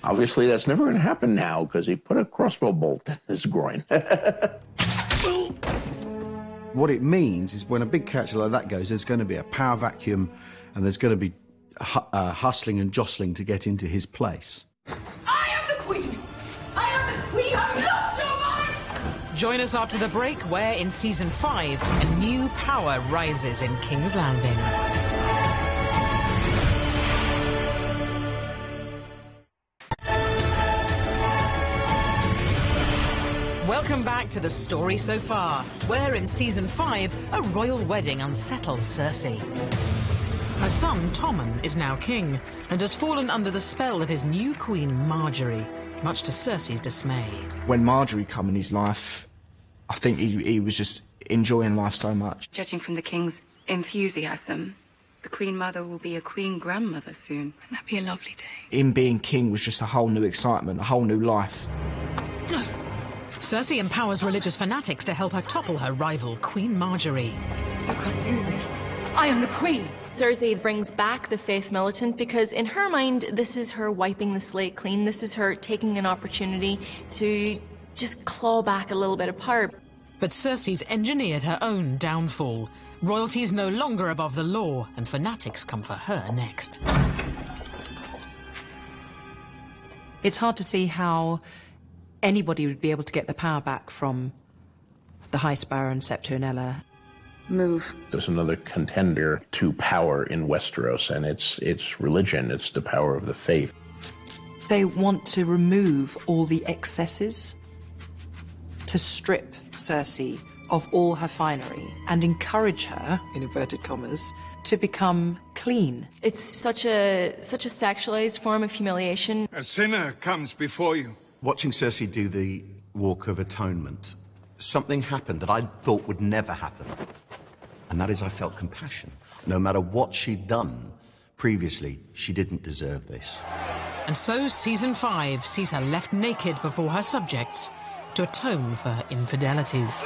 Obviously, that's never going to happen now because he put a crossbow bolt in his groin. What it means is when a big character like that goes, there's going to be a power vacuum and there's going to be hustling and jostling to get into his place. I am the queen! I am the queen! I've lost your mind! Join us after the break, where in Season 5, a new power rises in King's Landing. Welcome back to the story so far, where in Season 5, a royal wedding unsettles Cersei. Her son, Tommen, is now king, and has fallen under the spell of his new queen, Marjorie, much to Cersei's dismay. When Marjorie come in his life, I think he was just enjoying life so much. Judging from the king's enthusiasm, the queen mother will be a queen grandmother soon. Wouldn't that be a lovely day? Him being king was just a whole new excitement, a whole new life. Cersei empowers religious fanatics to help her topple her rival, Queen Marjorie. You can't do this. I am the queen. Cersei brings back the faith militant because in her mind, this is her wiping the slate clean. This is her taking an opportunity to just claw back a little bit of power. But Cersei's engineered her own downfall. Royalty is no longer above the law, and fanatics come for her next. It's hard to see how anybody would be able to get the power back from the High Sparrow and Septonella. Move. There's another contender to power in Westeros, and it's religion. It's the power of the faith. They want to remove all the excesses, to strip Cersei of all her finery and encourage her, in inverted commas, to become clean. It's such a sexualized form of humiliation. A sinner comes before you. Watching Cersei do the Walk of Atonement, something happened that I thought would never happen. And that is I felt compassion. No matter what she'd done previously, she didn't deserve this. And so Season 5 sees her left naked before her subjects to atone for her infidelities.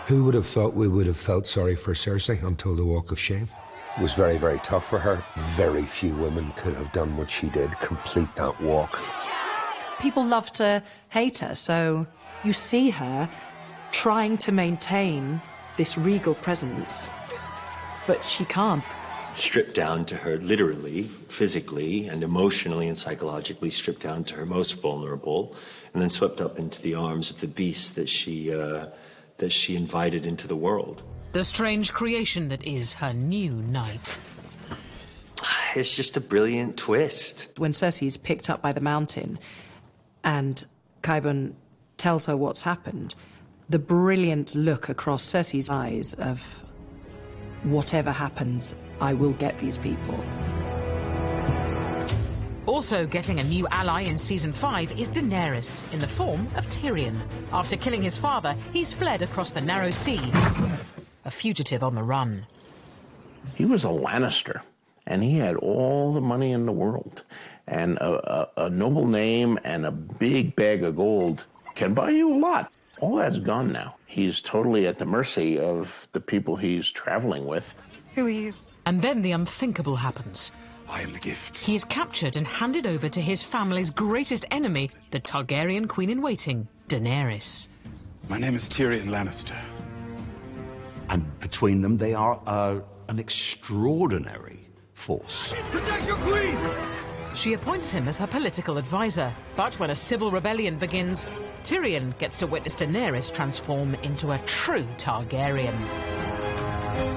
Who would have thought we would have felt sorry for Cersei until the Walk of Shame? It was very, very tough for her. Very few women could have done what she did, complete that walk. People love to hate her, so you see her trying to maintain this regal presence, but she can't. Stripped down to her literally, physically, and emotionally and psychologically stripped down to her most vulnerable, and then swept up into the arms of the beast that she invited into the world. The strange creation that is her new knight. It's just a brilliant twist. When Cersei is picked up by the mountain and Qyburn tells her what's happened, the brilliant look across Cersei's eyes of whatever happens, I will get these people. Also getting a new ally in Season 5 is Daenerys, in the form of Tyrion. After killing his father, he's fled across the narrow sea, a fugitive on the run. He was a Lannister, and he had all the money in the world. And a noble name and a big bag of gold can buy you a lot. All that's gone now. He's totally at the mercy of the people he's traveling with. Who are you? And then the unthinkable happens. I am the gift. He is captured and handed over to his family's greatest enemy, the Targaryen Queen-in-Waiting, Daenerys. My name is Tyrion Lannister. And between them, they are an extraordinary force. Protect your queen! She appoints him as her political advisor, but when a civil rebellion begins, Tyrion gets to witness Daenerys transform into a true Targaryen.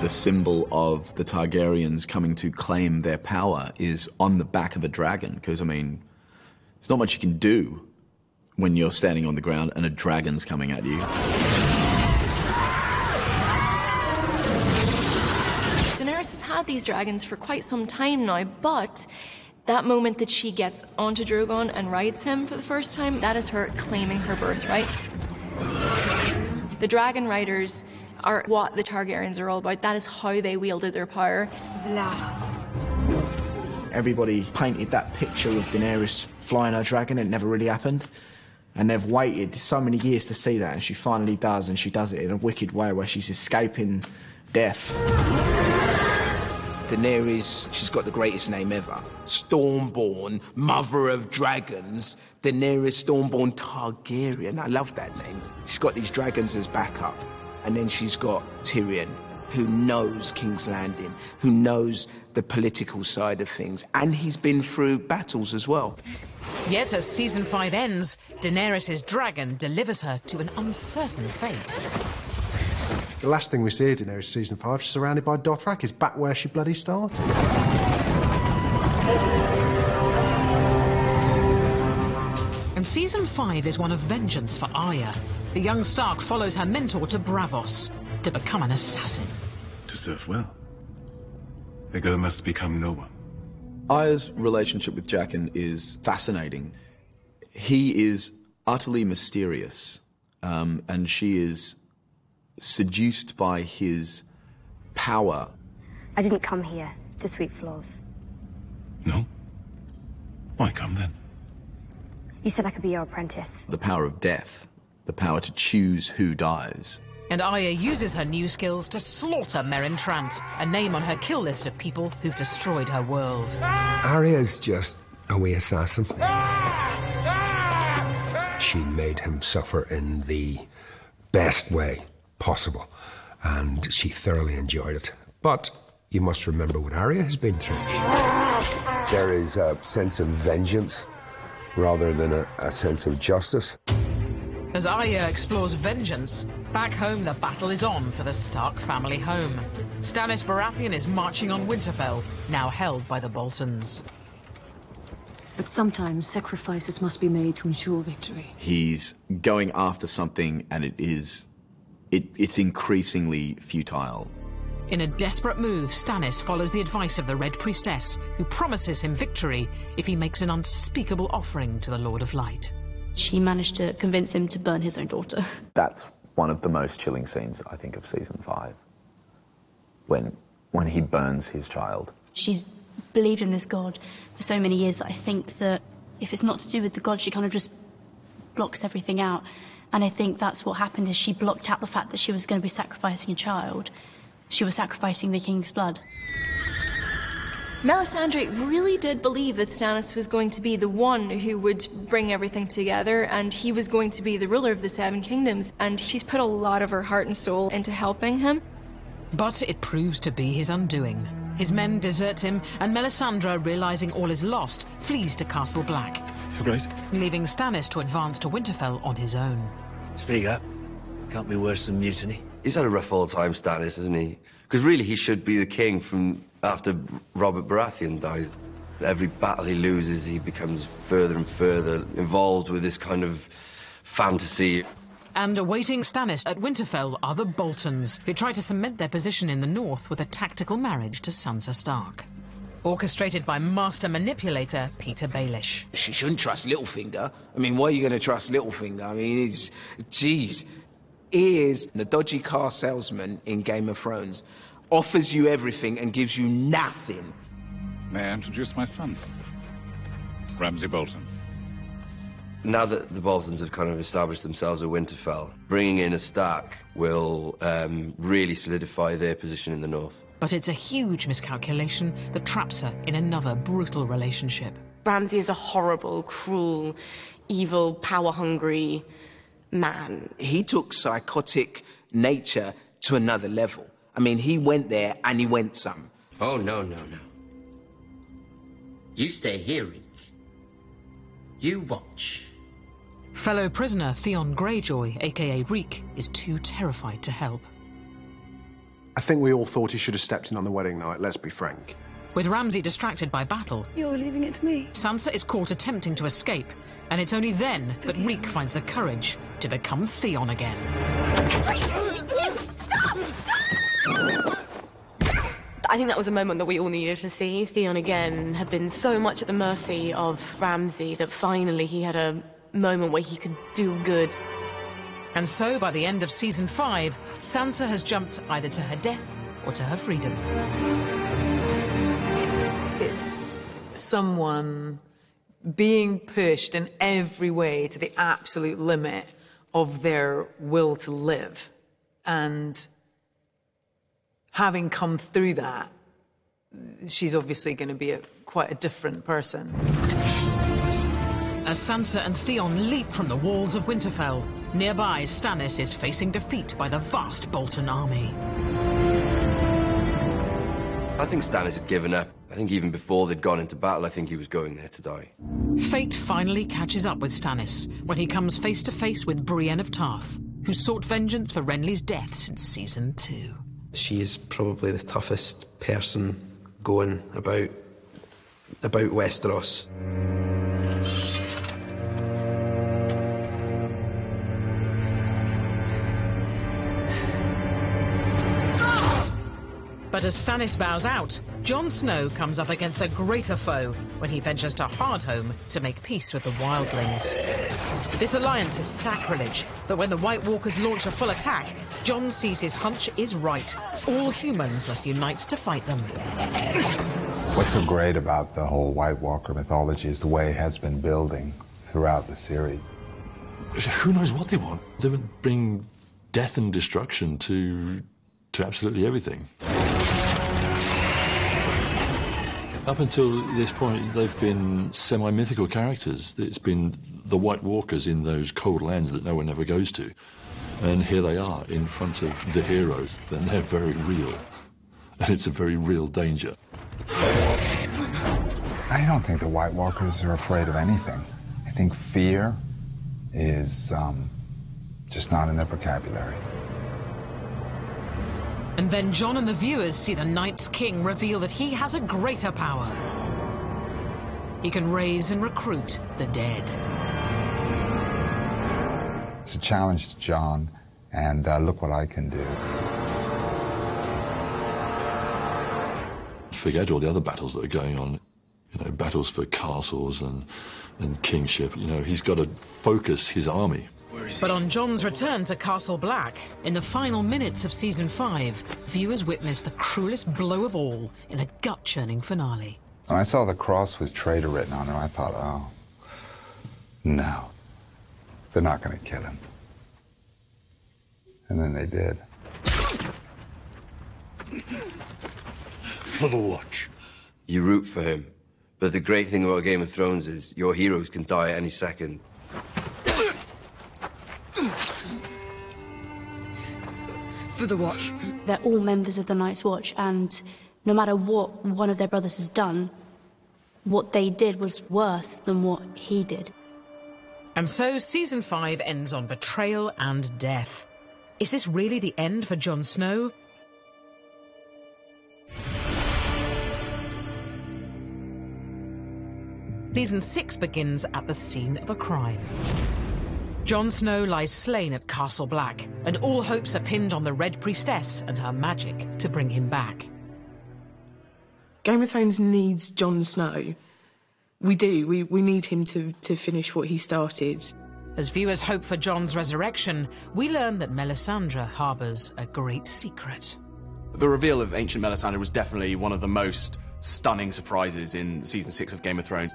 The symbol of the Targaryens coming to claim their power is on the back of a dragon, because, I mean, there's not much you can do when you're standing on the ground and a dragon's coming at you. Daenerys has had these dragons for quite some time now, but that moment that she gets onto Drogon and rides him for the first time, that is her claiming her birthright. The dragon riders are what the Targaryens are all about. That is how they wielded their power. Everybody painted that picture of Daenerys flying her dragon. It never really happened. And they've waited so many years to see that, and she finally does, and she does it in a wicked way where she's escaping death. Daenerys, she's got the greatest name ever. Stormborn, Mother of Dragons, Daenerys Stormborn Targaryen. I love that name. She's got these dragons as backup. And then she's got Tyrion, who knows King's Landing, who knows the political side of things, and he's been through battles as well. Yet as season 5 ends, Daenerys' dragon delivers her to an uncertain fate. The last thing we see of Daenerys season 5, she's surrounded by Dothraki, is back where she bloody started. And season 5 is one of vengeance for Arya. The young Stark follows her mentor to Braavos to become an assassin. To serve well, a girl must become no one. Arya's relationship with Jaqen is fascinating. He is utterly mysterious, and she is seduced by his power. I didn't come here to sweep floors. No? Why come then? You said I could be your apprentice. The power of death, the power to choose who dies. And Arya uses her new skills to slaughter Meryn Trant, a name on her kill list of people who've destroyed her world. Arya's just a wee assassin. She made him suffer in the best way possible, and she thoroughly enjoyed it. But you must remember what Arya has been through. There is a sense of vengeance rather than a sense of justice. As Arya explores vengeance, back home the battle is on for the Stark family home. Stannis Baratheon is marching on Winterfell, now held by the Boltons. But sometimes sacrifices must be made to ensure victory. He's going after something, and it's increasingly futile. In a desperate move, Stannis follows the advice of the Red Priestess, who promises him victory if he makes an unspeakable offering to the Lord of Light. She managed to convince him to burn his own daughter. That's one of the most chilling scenes, I think, of season 5. When he burns his child. She's believed in this god for so many years that I think that if it's not to do with the god, she kind of just blocks everything out. And I think that's what happened, is she blocked out the fact that she was going to be sacrificing a child. She was sacrificing the king's blood. Melisandre really did believe that Stannis was going to be the one who would bring everything together, and he was going to be the ruler of the Seven Kingdoms, and she's put a lot of her heart and soul into helping him. But it proves to be his undoing. His men desert him, and Melisandre, realizing all is lost, flees to Castle Black, leaving Stannis to advance to Winterfell on his own. Speak up. Can't be worse than mutiny. He's had a rough old time, Stannis, hasn't he? Because really he should be the king from after Robert Baratheon died. Every battle he loses, he becomes further and further involved with this kind of fantasy. And awaiting Stannis at Winterfell are the Boltons, who try to cement their position in the north with a tactical marriage to Sansa Stark. Orchestrated by master manipulator Peter Baelish. She shouldn't trust Littlefinger. I mean, why are you going to trust Littlefinger? I mean, jeez. He is the dodgy car salesman in Game of Thrones. Offers you everything and gives you nothing. May I introduce my son? Ramsay Bolton. Now that the Boltons have kind of established themselves at Winterfell, bringing in a Stark will really solidify their position in the north. But it's a huge miscalculation that traps her in another brutal relationship. Ramsay is a horrible, cruel, evil, power-hungry man. He took psychotic nature to another level. I mean, he went there and he went some. Oh, no. You stay here, Reek. You watch. Fellow prisoner Theon Greyjoy, aka Reek, is too terrified to help. I think we all thought he should have stepped in on the wedding night, let's be frank. With Ramsay distracted by battle, You're leaving it to me. Sansa is caught attempting to escape, and it's only then that Reek finds the courage to become Theon again. I think that was a moment that we all needed to see. Theon again had been so much at the mercy of Ramsay that finally he had a moment where he could do good. And so, by the end of Season 5, Sansa has jumped either to her death or to her freedom. It's someone being pushed in every way to the absolute limit of their will to live. And having come through that, she's obviously going to be quite a different person. As Sansa and Theon leap from the walls of Winterfell, nearby Stannis is facing defeat by the vast Bolton army. I think Stannis had given up. I think even before they'd gone into battle, I think he was going there to die. Fate finally catches up with Stannis when he comes face to face with Brienne of Tarth, who sought vengeance for Renly's death since Season 2. She is probably the toughest person going about Westeros. But as Stannis bows out, Jon Snow comes up against a greater foe when he ventures to Hardhome to make peace with the wildlings. This alliance is sacrilege, but when the White Walkers launch a full attack, Jon sees his hunch is right. All humans must unite to fight them. What's so great about the whole White Walker mythology is the way it has been building throughout the series. Who knows what they want? They would bring death and destruction to absolutely everything. Up until this point, they've been semi-mythical characters. It's been the White Walkers in those cold lands that no one ever goes to. And here they are in front of the heroes, and they're very real. And it's a very real danger. I don't think the White Walkers are afraid of anything. I think fear is just not in their vocabulary. And then Jon and the viewers see the Night's King reveal that he has a greater power. He can raise and recruit the dead. It's a challenge to Jon, and look what I can do. Forget all the other battles that are going on. You know, battles for castles and kingship. You know, he's got to focus his army. But on Jon's return to Castle Black, in the final minutes of Season 5, viewers witness the cruelest blow of all in a gut-churning finale. When I saw the cross with traitor written on it, I thought, oh, no, they're not going to kill him. And then they did. For the Watch. You root for him. But the great thing about Game of Thrones is your heroes can die at any second. For the Watch. They're all members of the Night's Watch, and no matter what one of their brothers has done, what they did was worse than what he did. And so Season 5 ends on betrayal and death. Is this really the end for Jon Snow? Season 6 begins at the scene of a crime. Jon Snow lies slain at Castle Black, and all hopes are pinned on the Red Priestess and her magic to bring him back. Game of Thrones needs Jon Snow. We do. We need him to finish what he started. As viewers hope for Jon's resurrection, we learn that Melisandre harbours a great secret. The reveal of ancient Melisandre was definitely one of the most stunning surprises in Season 6 of Game of Thrones.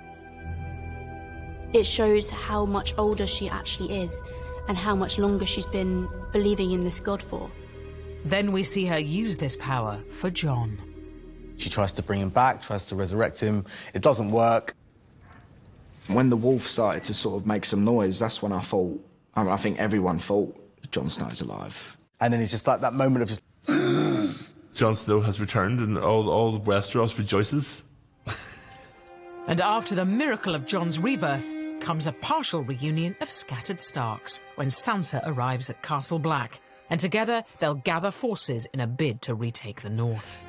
It shows how much older she actually is and how much longer she's been believing in this god for. Then we see her use this power for Jon. She tries to bring him back, tries to resurrect him. It doesn't work. When the wolf started to sort of make some noise, that's when I thought, I think everyone thought Jon Snow's alive. And then it's just like that moment of just... Jon Snow has returned and all Westeros rejoices. And after the miracle of Jon's rebirth comes a partial reunion of scattered Starks when Sansa arrives at Castle Black, and together they'll gather forces in a bid to retake the north.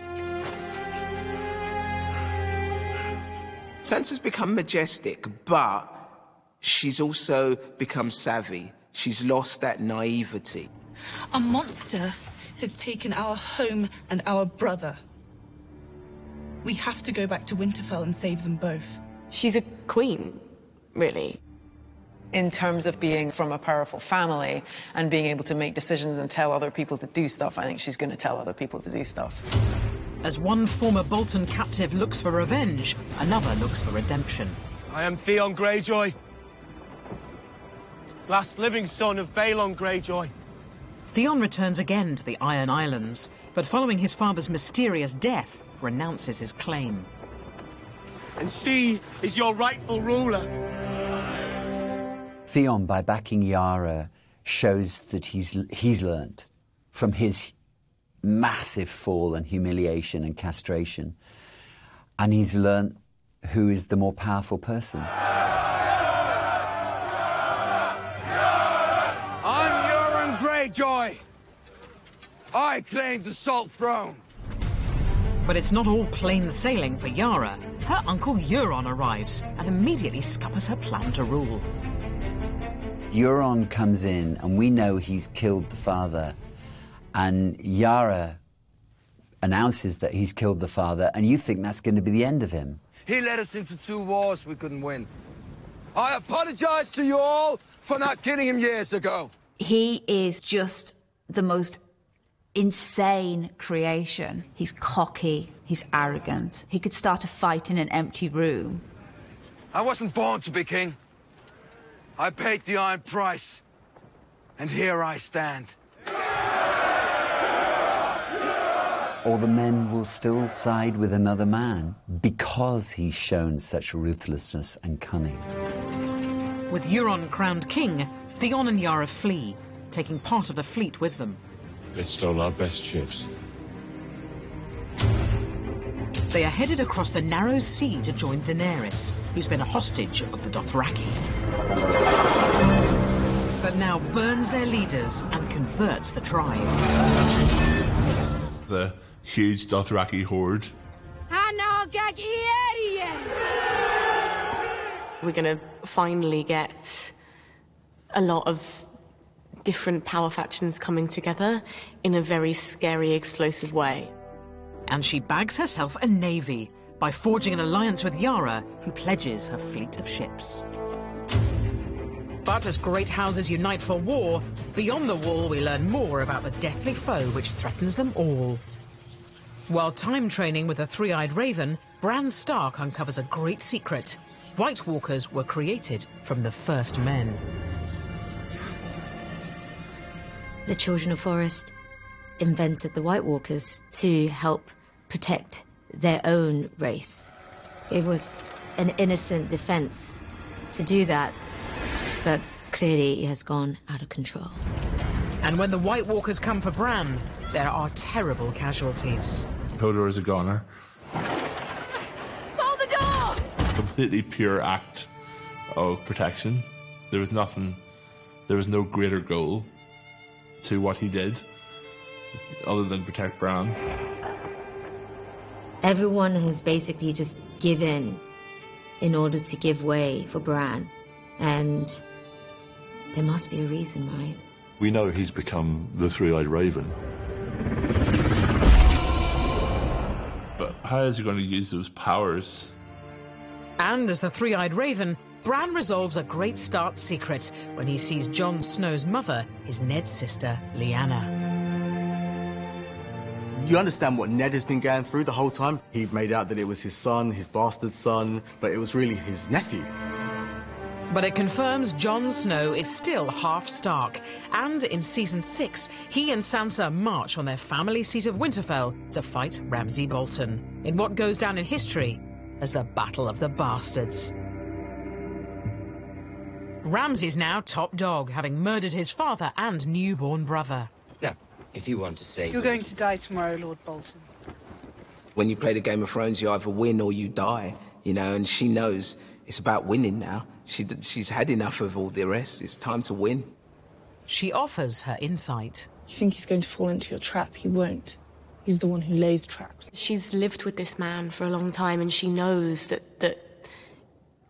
Sansa's become majestic, but she's also become savvy. She's lost that naivety. A monster has taken our home and our brother. We have to go back to Winterfell and save them both. She's a queen, really. In terms of being from a powerful family and being able to make decisions and tell other people to do stuff, I think she's going to tell other people to do stuff. As one former Bolton captive looks for revenge, another looks for redemption. I am Theon Greyjoy, last living son of Balon Greyjoy. Theon returns again to the Iron Islands, but following his father's mysterious death, renounces his claim. And she is your rightful ruler. Theon, by backing Yara, shows that he's learned from his massive fall and humiliation and castration, and he's learned who is the more powerful person. I'm Euron Greyjoy. I claim the Salt Throne. But it's not all plain sailing for Yara. Her uncle Euron arrives and immediately scuppers her plan to rule. Euron comes in, and we know he's killed the father, and Yara announces that he's killed the father, and you think that's going to be the end of him. He led us into 2 wars we couldn't win. I apologize to you all for not killing him years ago. He is just the most insane creation. He's cocky, he's arrogant. He could start a fight in an empty room. I wasn't born to be king. I paid the iron price, and here I stand. Or the men will still side with another man because he's shown such ruthlessness and cunning. With Euron crowned king, Theon and Yara flee, taking part of the fleet with them. They stole our best ships. They are headed across the narrow sea to join Daenerys, who's been a hostage of the Dothraki. But now burns their leaders and converts the tribe. The huge Dothraki horde. We're going to finally get a lot of different power factions coming together in a very scary, explosive way. And she bags herself a navy by forging an alliance with Yara, who pledges her fleet of ships. But as great houses unite for war, beyond the wall we learn more about the deathly foe which threatens them all. While time training with a three-eyed raven, Bran Stark uncovers a great secret. White Walkers were created from the first men. The Children of Forest invented the White Walkers to help protect their own race. It was an innocent defense to do that, but clearly it has gone out of control. And when the White Walkers come for Bran, there are terrible casualties. Hodor is a goner. Hold the door! Completely pure act of protection. There was nothing, there was no greater goal to what he did other than protect Bran. Everyone has basically just given in order to give way for Bran, and there must be a reason, right? We know he's become the three-eyed raven. But how is he going to use those powers? And as the three-eyed raven, Bran resolves a great start secret when he sees Jon Snow's mother, his Ned's sister, Lyanna. You understand what Ned has been going through the whole time. He made out that it was his son, his bastard son, but it was really his nephew. But it confirms Jon Snow is still half Stark, and in Season 6, he and Sansa march on their family seat of Winterfell to fight Ramsay Bolton, in what goes down in history as the Battle of the Bastards. Ramsay's now top dog, having murdered his father and newborn brother. Now, if you want to save You're going to die tomorrow, Lord Bolton. When you play the Game of Thrones, you either win or you die, you know, and she knows it's about winning now. She's had enough of all the rest. It's time to win. She offers her insight. You think he's going to fall into your trap? He won't. He's the one who lays traps. She's lived with this man for a long time, and she knows that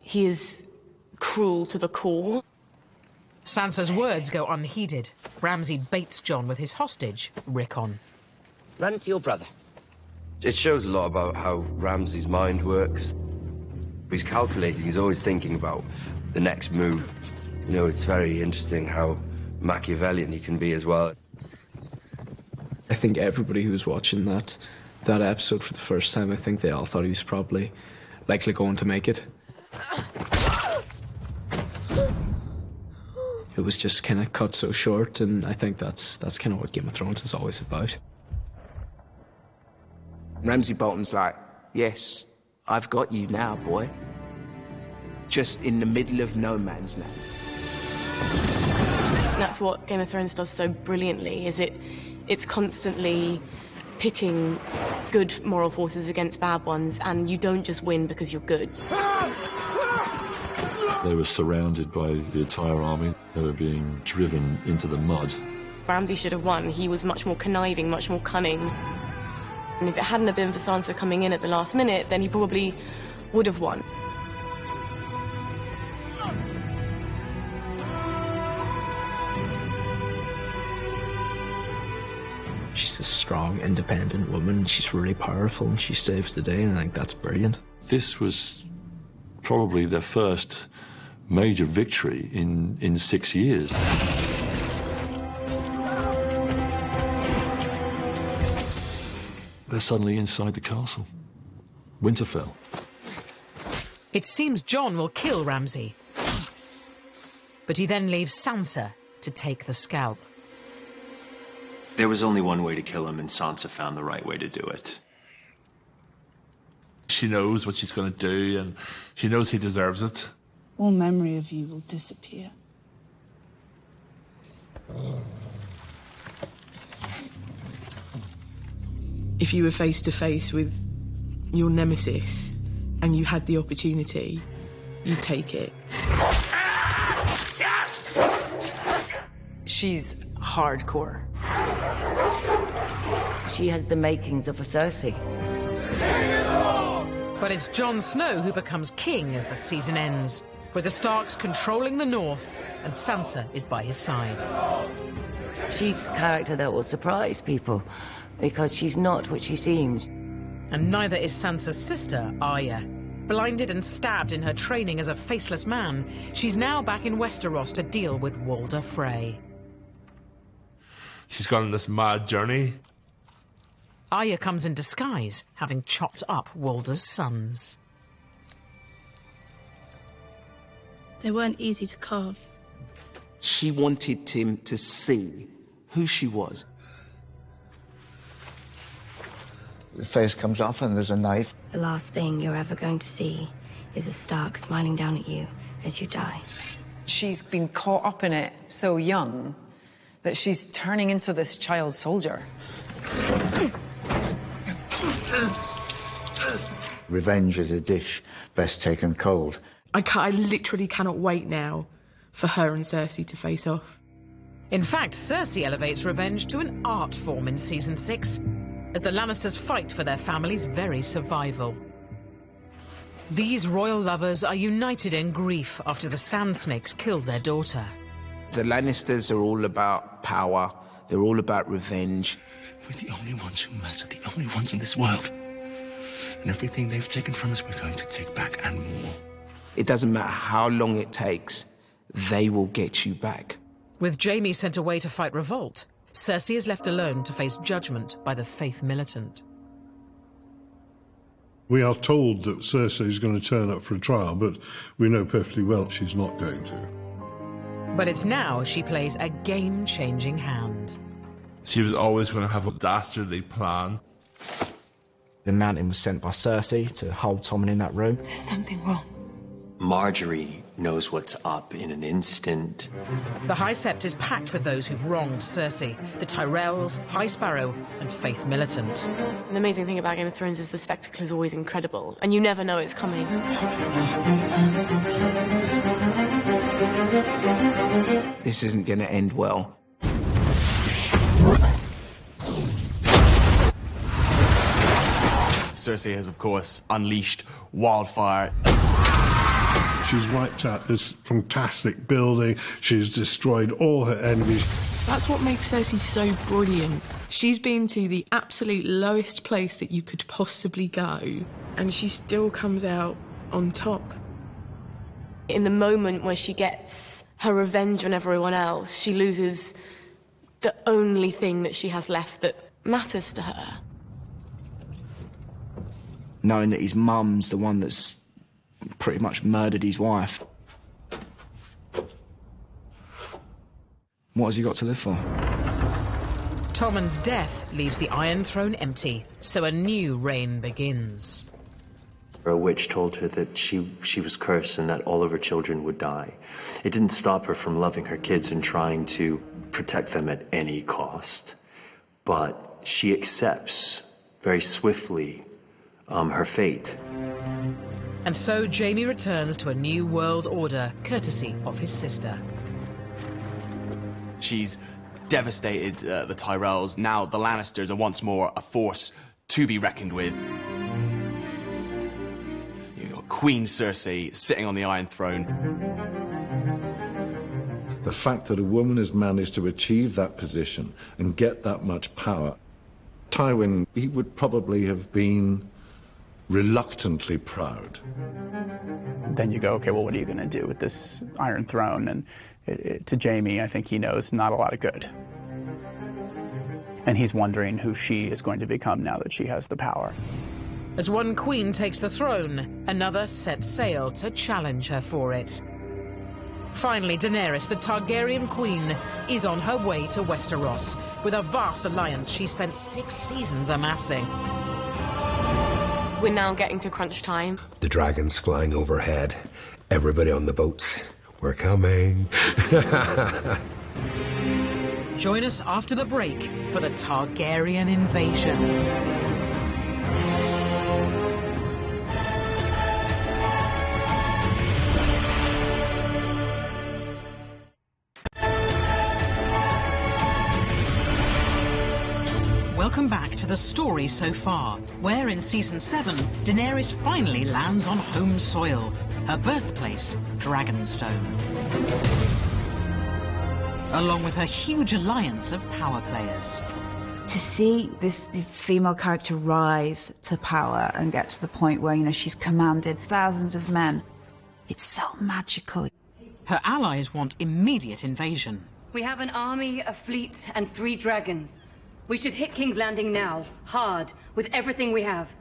he is cruel to the core. Sansa's words go unheeded. Ramsay baits Jon with his hostage, Rickon. Run to your brother. It shows a lot about how Ramsay's mind works. He's calculating, he's always thinking about the next move. You know, it's very interesting how Machiavellian he can be as well. I think everybody who was watching that episode for the first time, I think they all thought he was probably likely going to make it. It was just kind of cut so short, and I think that's kind of what Game of Thrones is always about. Ramsay Bolton's like, yes, I've got you now, boy. Just in the middle of no man's land. That's what Game of Thrones does so brilliantly, is it's constantly pitting good moral forces against bad ones, and you don't just win because you're good. They were surrounded by the entire army. They were being driven into the mud. Ramsay should have won. He was much more conniving, much more cunning. And if it hadn't have been for Sansa coming in at the last minute, then he probably would have won. She's a strong, independent woman. She's really powerful, and she saves the day, and I think that's brilliant. This was probably their first major victory in 6 years. They're suddenly inside the castle. Winterfell. It seems Jon will kill Ramsay. But he then leaves Sansa to take the scalp. There was only one way to kill him, and Sansa found the right way to do it. She knows what she's going to do, and she knows he deserves it. All memory of you will disappear. If you were face to face with your nemesis and you had the opportunity, you'd take it. She's hardcore. She has the makings of a Cersei. But it's Jon Snow who becomes king as the season ends, with the Starks controlling the north and Sansa is by his side. She's a character that will surprise people, because she's not what she seems. And neither is Sansa's sister, Arya. Blinded and stabbed in her training as a faceless man, she's now back in Westeros to deal with Walder Frey. She's gone on this mad journey. Arya comes in disguise, having chopped up Walder's sons. They weren't easy to carve. She wanted him to see who she was. The face comes off and there's a knife. The last thing you're ever going to see is a Stark smiling down at you as you die. She's been caught up in it so young that she's turning into this child soldier. Revenge is a dish best taken cold. I literally cannot wait now for her and Cersei to face off. In fact, Cersei elevates revenge to an art form in Season 6, as the Lannisters fight for their family's very survival. These royal lovers are united in grief after the Sand Snakes killed their daughter. The Lannisters are all about power. They're all about revenge. We're the only ones who matter, the only ones in this world. And everything they've taken from us, we're going to take back and more. It doesn't matter how long it takes, they will get you back. With Jaime sent away to fight revolt, Cersei is left alone to face judgment by the faith militant. We are told that Cersei is going to turn up for a trial, but we know perfectly well she's not going to. But it's now she plays a game-changing hand. She was always going to have a dastardly plan. The mountain was sent by Cersei to hold Tommen in that room. There's something wrong. Marjorie knows what's up in an instant. The High Sept is packed with those who've wronged Cersei, the Tyrells, High Sparrow, and Faith Militant. The amazing thing about Game of Thrones is the spectacle is always incredible, and you never know it's coming. This isn't going to end well. Cersei has, of course, unleashed wildfire. She's wiped out this fantastic building. She's destroyed all her enemies. That's what makes Cersei so brilliant. She's been to the absolute lowest place that you could possibly go, and she still comes out on top. In the moment where she gets her revenge on everyone else, she loses the only thing that she has left that matters to her. Knowing that his mum's the one that's pretty much murdered his wife. What has he got to live for? Tommen's death leaves the Iron Throne empty, so a new reign begins. A witch told her that she was cursed and that all of her children would die. It didn't stop her from loving her kids and trying to protect them at any cost. But she accepts very swiftly her fate. And so Jaime returns to a new world order, courtesy of his sister. She's devastated the Tyrells. Now the Lannisters are once more a force to be reckoned with. You've got Queen Cersei sitting on the Iron Throne. The fact that a woman has managed to achieve that position and get that much power, Tywin, he would probably have been reluctantly proud. Then you go, okay, well, what are you going to do with this Iron Throne? And to Jaime, I think he knows not a lot of good. And he's wondering who she is going to become now that she has the power. As one queen takes the throne, another sets sail to challenge her for it. Finally, Daenerys, the Targaryen queen, is on her way to Westeros with a vast alliance she spent 6 seasons amassing. We're now getting to crunch time. The dragons flying overhead. Everybody on the boats. We're coming. Join us after the break for the Targaryen invasion. Welcome back to the story so far, where in Season 7, Daenerys finally lands on home soil, her birthplace, Dragonstone. Along with her huge alliance of power players. To see this female character rise to power and get to the point where, you know, she's commanded thousands of men, it's so magical. Her allies want immediate invasion. We have an army, a fleet, and 3 dragons. We should hit King's Landing now, hard, with everything we have.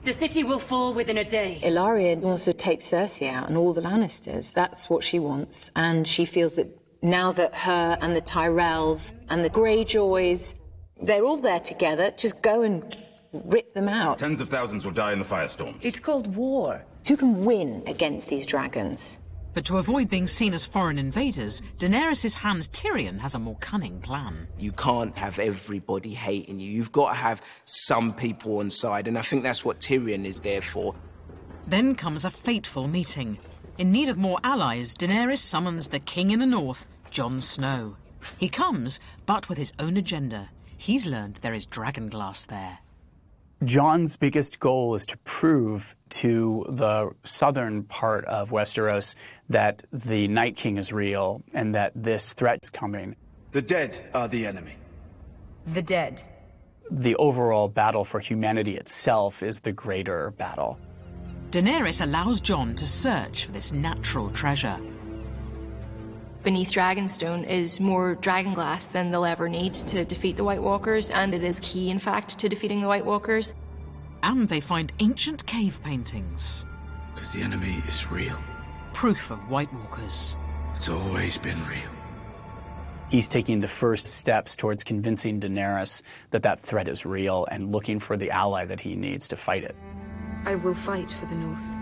The city will fall within a day. Ilaria wants to take Cersei out and all the Lannisters. That's what she wants. And she feels that now that her and the Tyrells and the Greyjoys, they're all there together, just go and rip them out. Tens of thousands will die in the firestorms. It's called war. Who can win against these dragons? But to avoid being seen as foreign invaders, Daenerys' hand Tyrion has a more cunning plan. You can't have everybody hating you. You've got to have some people on side, and I think that's what Tyrion is there for. Then comes a fateful meeting. In need of more allies, Daenerys summons the King in the North, Jon Snow. He comes, but with his own agenda. He's learned there is dragonglass there. Jon's biggest goal is to prove to the southern part of Westeros that the Night King is real and that this threat is coming. The dead are the enemy. The dead. The overall battle for humanity itself is the greater battle. Daenerys allows Jon to search for this natural treasure. Beneath Dragonstone is more dragonglass than they'll ever need to defeat the White Walkers, and it is key, in fact, to defeating the White Walkers. And they find ancient cave paintings. Because the enemy is real. Proof of White Walkers. It's always been real. He's taking the first steps towards convincing Daenerys that that threat is real and looking for the ally that he needs to fight it. I will fight for the North.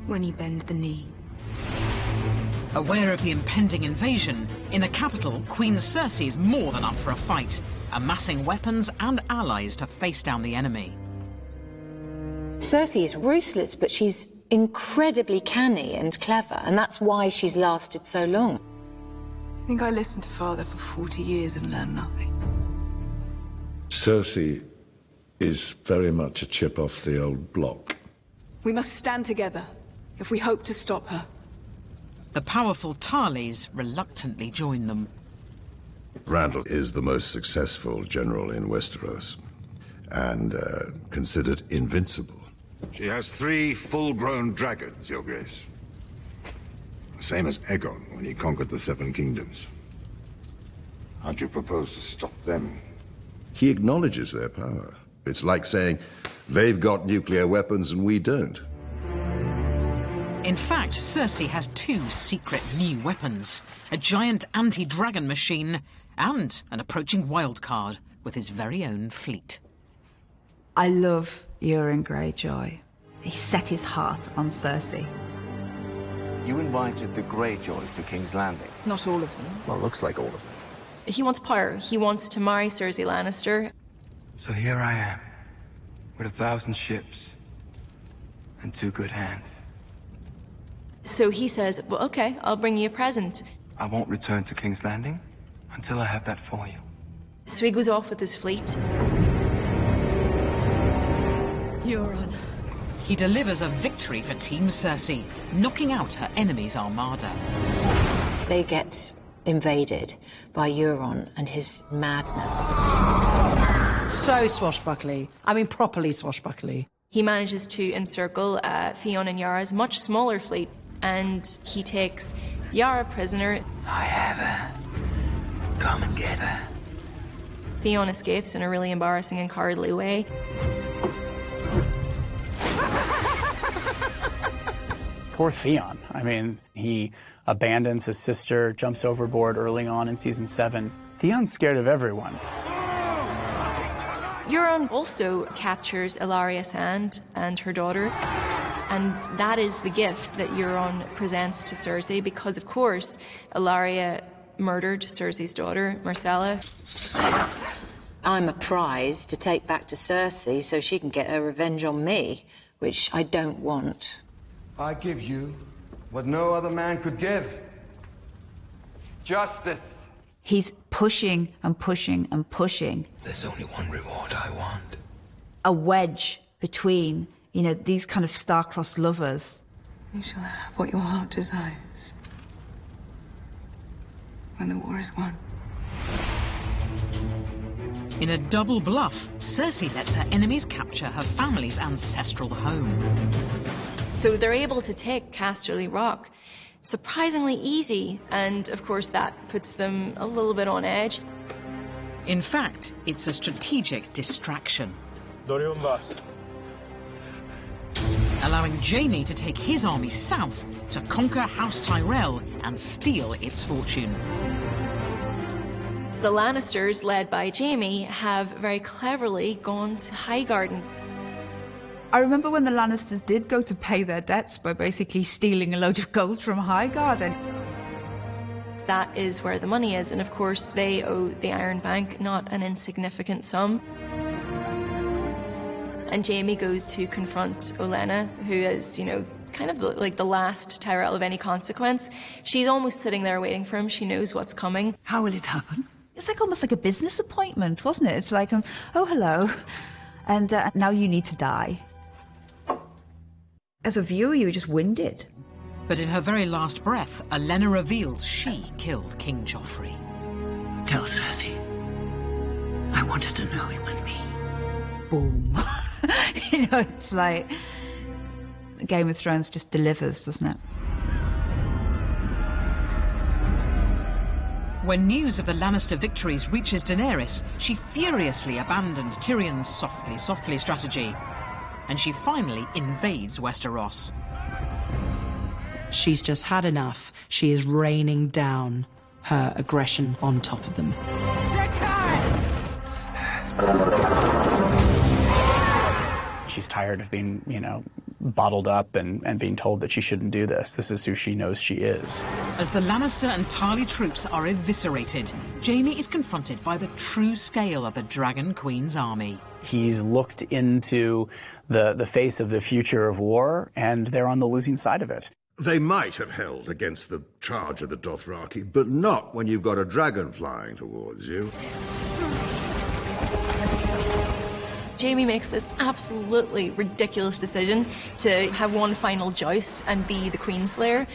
When you bend the knee. Aware of the impending invasion, in the capital, Queen Cersei's more than up for a fight, amassing weapons and allies to face down the enemy. Cersei is ruthless, but she's incredibly canny and clever, and that's why she's lasted so long. I think I listened to Father for 40 years and learned nothing. Cersei is very much a chip off the old block. We must stand together if we hope to stop her. The powerful Tarleys reluctantly join them. Randall is the most successful general in Westeros, and considered invincible. She has 3 full-grown dragons, Your Grace. The same as Aegon when he conquered the 7 kingdoms. How do you propose to stop them? He acknowledges their power. It's like saying, they've got nuclear weapons and we don't. In fact, Cersei has 2 secret new weapons, a giant anti-dragon machine and an approaching wildcard with his very own fleet. I love Euron Greyjoy. He set his heart on Cersei. You invited the Greyjoys to King's Landing. Not all of them. Well, looks like all of them. He wants power. He wants to marry Cersei Lannister. So here I am, with 1,000 ships and 2 good hands. So he says, well, okay, I'll bring you a present. I won't return to King's Landing until I have that for you. So he goes off with his fleet. Euron. He delivers a victory for Team Cersei, knocking out her enemy's armada. They get invaded by Euron and his madness. So swashbuckly. I mean, properly swashbuckly. He manages to encircle Theon and Yara's much smaller fleet, and he takes Yara prisoner. I have her. Come and get her. Theon escapes in a really embarrassing and cowardly way. Poor Theon. I mean, he abandons his sister, jumps overboard early on in season 7. Theon's scared of everyone. Euron also captures Ellaria Sand and her daughter, and that is the gift that Euron presents to Cersei because, of course, Ellaria murdered Cersei's daughter, Myrcella. I'm a prize to take back to Cersei so she can get her revenge on me, which I don't want. I give you what no other man could give. Justice. He's pushing and pushing and pushing. There's only one reward I want. A wedge between, you know, these kind of star-crossed lovers. You shall have what your heart desires. When the war is won. In a double bluff, Cersei lets her enemies capture her family's ancestral home. So they're able to take Casterly Rock surprisingly easy, and of course that puts them a little bit on edge. In fact, it's a strategic distraction, allowing Jaime to take his army south to conquer House Tyrell and steal its fortune. The Lannisters, led by Jaime, have very cleverly gone to Highgarden. I remember when the Lannisters did go to pay their debts by basically stealing a load of gold from Highgarden. That is where the money is, and of course they owe the Iron Bank not an insignificant sum. And Jaime goes to confront Olenna, who is, you know, kind of like the last Tyrell of any consequence. She's almost sitting there waiting for him. She knows what's coming. How will it happen? It's like almost like a business appointment, wasn't it? It's like, oh, hello. And now you need to die. As a viewer, you were just winded. But in her very last breath, Olenna reveals she killed King Joffrey. Tell Cersei. I wanted to know it was me. Boom. You know, it's like Game of Thrones just delivers, doesn't it? When news of the Lannister victories reaches Daenerys, she furiously abandons Tyrion's softly, softly strategy, and she finally invades Westeros. She's just had enough. She is raining down her aggression on top of them. She's tired of being, you know, bottled up and being told that she shouldn't do this. This is who she knows she is. As the Lannister and Tarly troops are eviscerated, Jaime is confronted by the true scale of the Dragon Queen's army. He's looked into the face of the future of war, and they're on the losing side of it. They might have held against the charge of the Dothraki, but not when you've got a dragon flying towards you. Jaime makes this absolutely ridiculous decision to have one final joust and be the Queenslayer,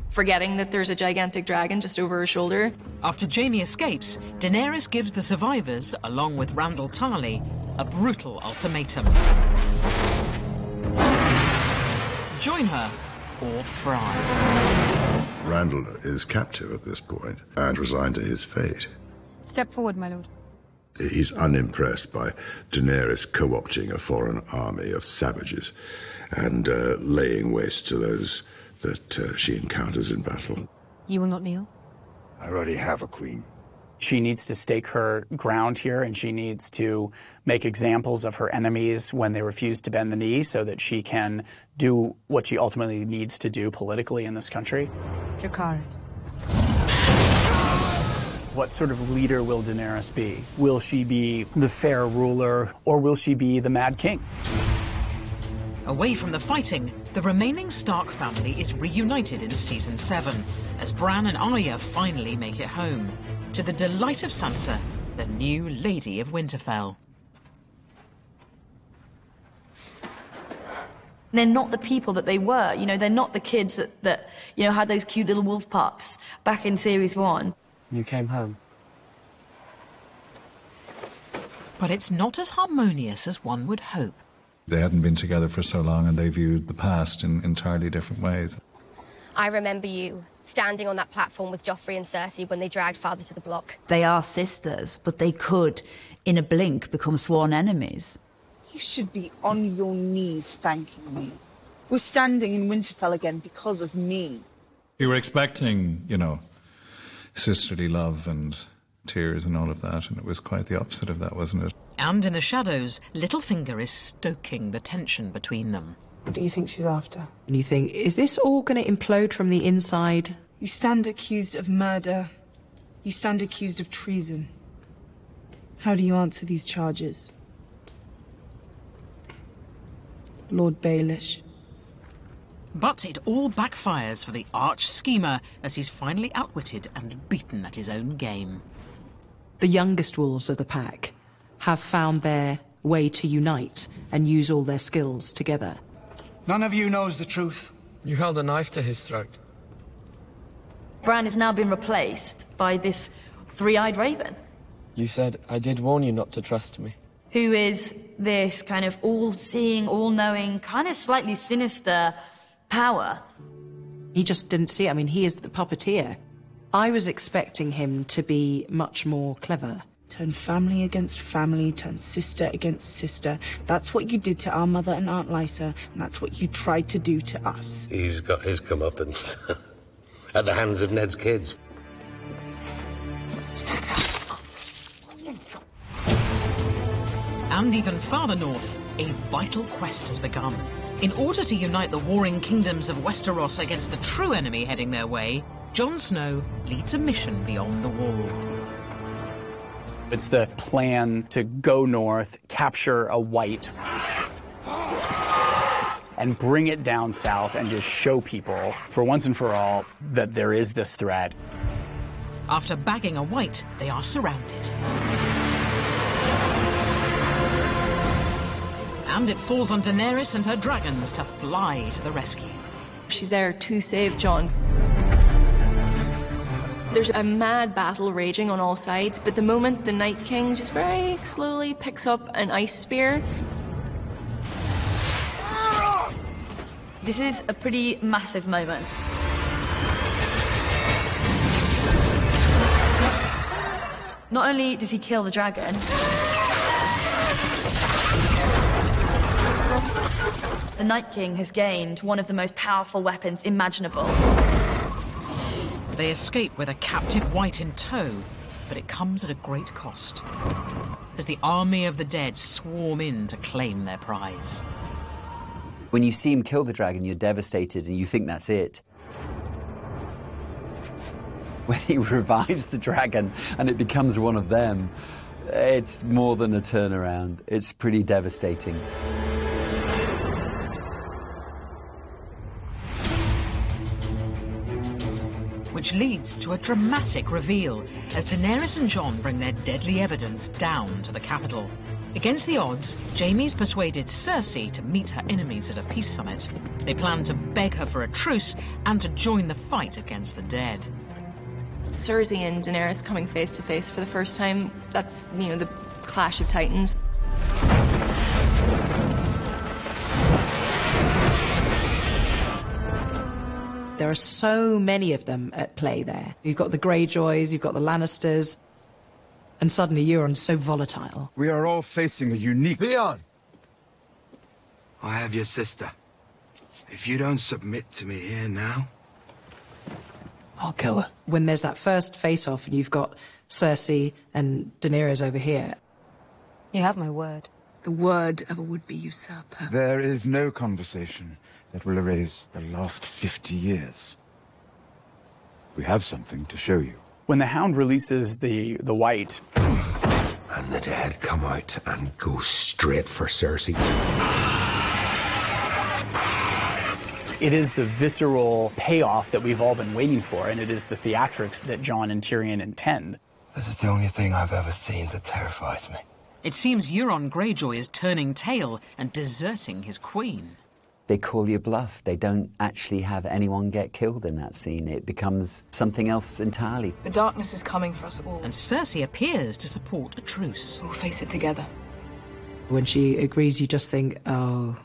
forgetting that there's a gigantic dragon just over her shoulder. After Jaime escapes, Daenerys gives the survivors, along with Randall Tarly, a brutal ultimatum. Join her or fry. Randall is captive at this point and resigned to his fate. Step forward, my lord. He's unimpressed by Daenerys co-opting a foreign army of savages and laying waste to those that she encounters in battle. You will not kneel? I already have a queen. She needs to stake her ground here, and she needs to make examples of her enemies when they refuse to bend the knee so that she can do what she ultimately needs to do politically in this country. Dracarys. What sort of leader will Daenerys be? Will she be the fair ruler, or will she be the Mad King? Away from the fighting, the remaining Stark family is reunited in Season 7, as Bran and Arya finally make it home, to the delight of Sansa, the new Lady of Winterfell. They're not the people that they were, you know, they're not the kids that you know, had those cute little wolf pups back in Series 1. You came home. But it's not as harmonious as one would hope. They hadn't been together for so long, and they viewed the past in entirely different ways. I remember you standing on that platform with Joffrey and Cersei when they dragged Father to the block. They are sisters, but they could, in a blink, become sworn enemies. You should be on your knees thanking me. We're standing in Winterfell again because of me. You were expecting, you know, sisterly love and tears and all of that, and it was quite the opposite of that, wasn't it? And in the shadows, Littlefinger is stoking the tension between them. What do you think she's after? And you think, is this all going to implode from the inside? You stand accused of murder. You stand accused of treason. How do you answer these charges? Lord Baelish. But it all backfires for the arch-schemer as he's finally outwitted and beaten at his own game. The youngest wolves of the pack have found their way to unite and use all their skills together. None of you knows the truth. You held a knife to his throat. Bran has now been replaced by this three-eyed raven. You said, I did warn you not to trust me. Who is this kind of all-seeing, all-knowing, kind of slightly sinister power. He just didn't see it. I mean, he is the puppeteer. I was expecting him to be much more clever. Turn family against family, turn sister against sister. That's what you did to our mother and Aunt Lysa, and that's what you tried to do to us. He's got his comeuppance at the hands of Ned's kids. And even farther north, a vital quest has begun. In order to unite the warring kingdoms of Westeros against the true enemy heading their way, Jon Snow leads a mission beyond the wall. It's the plan to go north, capture a white, and bring it down south and just show people, for once and for all, that there is this threat. After bagging a white, they are surrounded. And it falls on Daenerys and her dragons to fly to the rescue. She's there to save Jon. There's a mad battle raging on all sides, but the moment the Night King just very slowly picks up an ice spear. This is a pretty massive moment. Not only does he kill the dragon, the Night King has gained one of the most powerful weapons imaginable. They escape with a captive white in tow, but it comes at a great cost, as the army of the dead swarm in to claim their prize. When you see him kill the dragon, you're devastated and you think that's it. When he revives the dragon and it becomes one of them, it's more than a turnaround. It's pretty devastating. Which leads to a dramatic reveal as Daenerys and Jon bring their deadly evidence down to the capital. Against the odds, Jaime's persuaded Cersei to meet her enemies at a peace summit. They plan to beg her for a truce and to join the fight against the dead. Cersei and Daenerys coming face to face for the first time, that's, you know, the clash of titans. There are so many of them at play there. You've got the Greyjoys, you've got the Lannisters, and suddenly Euron's so volatile. We are all facing a unique... Theon! I have your sister. If you don't submit to me here now, I'll kill her. When there's that first face-off and you've got Cersei and Daenerys over here... You have my word. The word of a would-be usurper. there is no conversation that will erase the last 50 years. We have something to show you. When the Hound releases the white... And the dead come out and go straight for Cersei. It is the visceral payoff that we've all been waiting for, and it is the theatrics that Jon and Tyrion intend. This is the only thing I've ever seen that terrifies me. It seems Euron Greyjoy is turning tail and deserting his queen. They call you bluff. They don't actually have anyone get killed in that scene. It becomes something else entirely. The darkness is coming for us all. And Cersei appears to support a truce. We'll face it together. When she agrees, you just think, oh,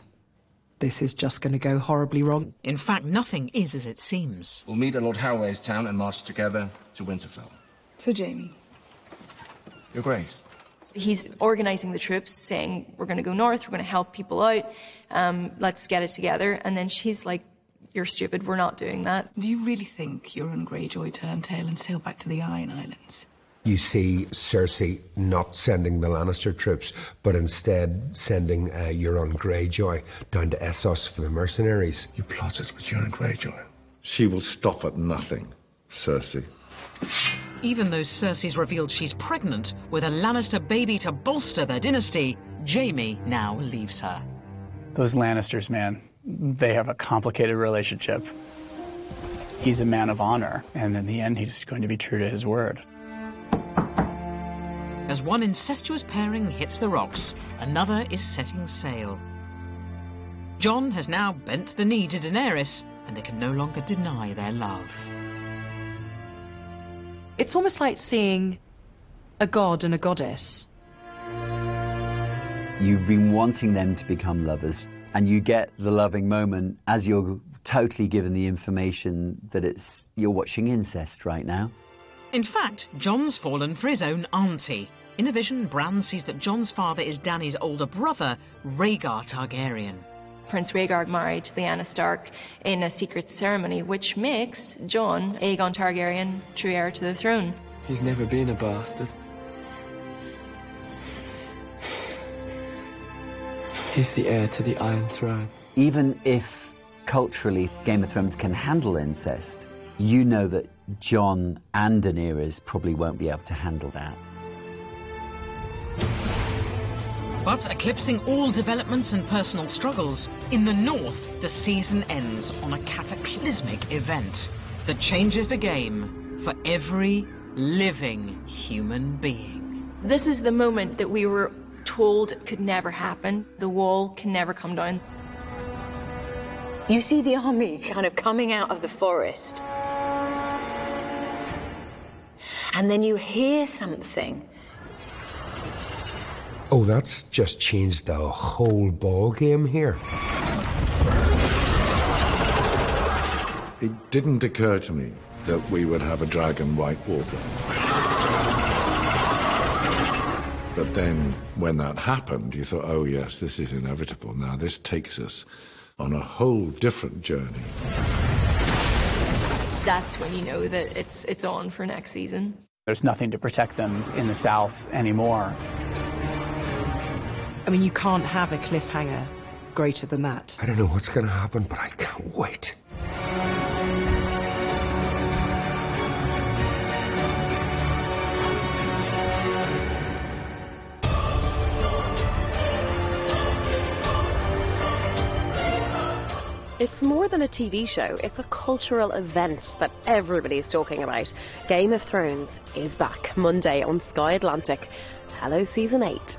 this is just going to go horribly wrong. In fact, nothing is as it seems. We'll meet at Lord Harroway's town and march together to Winterfell. So, Jaime. Your Grace. He's organising the troops, saying, we're going to go north, we're going to help people out, let's get it together. And then she's like, you're stupid, we're not doing that. Do you really think Euron Greyjoy turned tail and sailed back to the Iron Islands? You see Cersei not sending the Lannister troops, but instead sending Euron Greyjoy down to Essos for the mercenaries. You plotted with Euron Greyjoy. She will stop at nothing, Cersei. Even though Cersei's revealed she's pregnant with a Lannister baby to bolster their dynasty, Jaime now leaves her. Those Lannisters, man, they have a complicated relationship. He's a man of honor, and in the end, he's going to be true to his word. As one incestuous pairing hits the rocks, another is setting sail. Jon has now bent the knee to Daenerys, and they can no longer deny their love. It's almost like seeing a god and a goddess. You've been wanting them to become lovers, and you get the loving moment as you're totally given the information that you're watching incest right now. In fact, Jon's fallen for his own auntie. In a vision, Bran sees that Jon's father is Dany's older brother, Rhaegar Targaryen. Prince Rhaegar married Lyanna Stark in a secret ceremony, which makes Jon, Aegon Targaryen, true heir to the throne. He's never been a bastard. He's the heir to the Iron Throne. Even if, culturally, Game of Thrones can handle incest, you know that Jon and Daenerys probably won't be able to handle that. But eclipsing all developments and personal struggles, in the north, the season ends on a cataclysmic event that changes the game for every living human being. This is the moment that we were told could never happen. The wall can never come down. You see the army kind of coming out of the forest. And then you hear something. Oh, that's just changed the whole ball game here. It didn't occur to me that we would have a dragon White Walker. But then, when that happened, you thought, oh yes, this is inevitable. Now this takes us on a whole different journey. That's when you know that it's on for next season. There's nothing to protect them in the South anymore. I mean, you can't have a cliffhanger greater than that. I don't know what's going to happen, but I can't wait. It's more than a TV show, it's a cultural event that everybody's talking about. Game of Thrones is back Monday on Sky Atlantic. Hello, Season 8.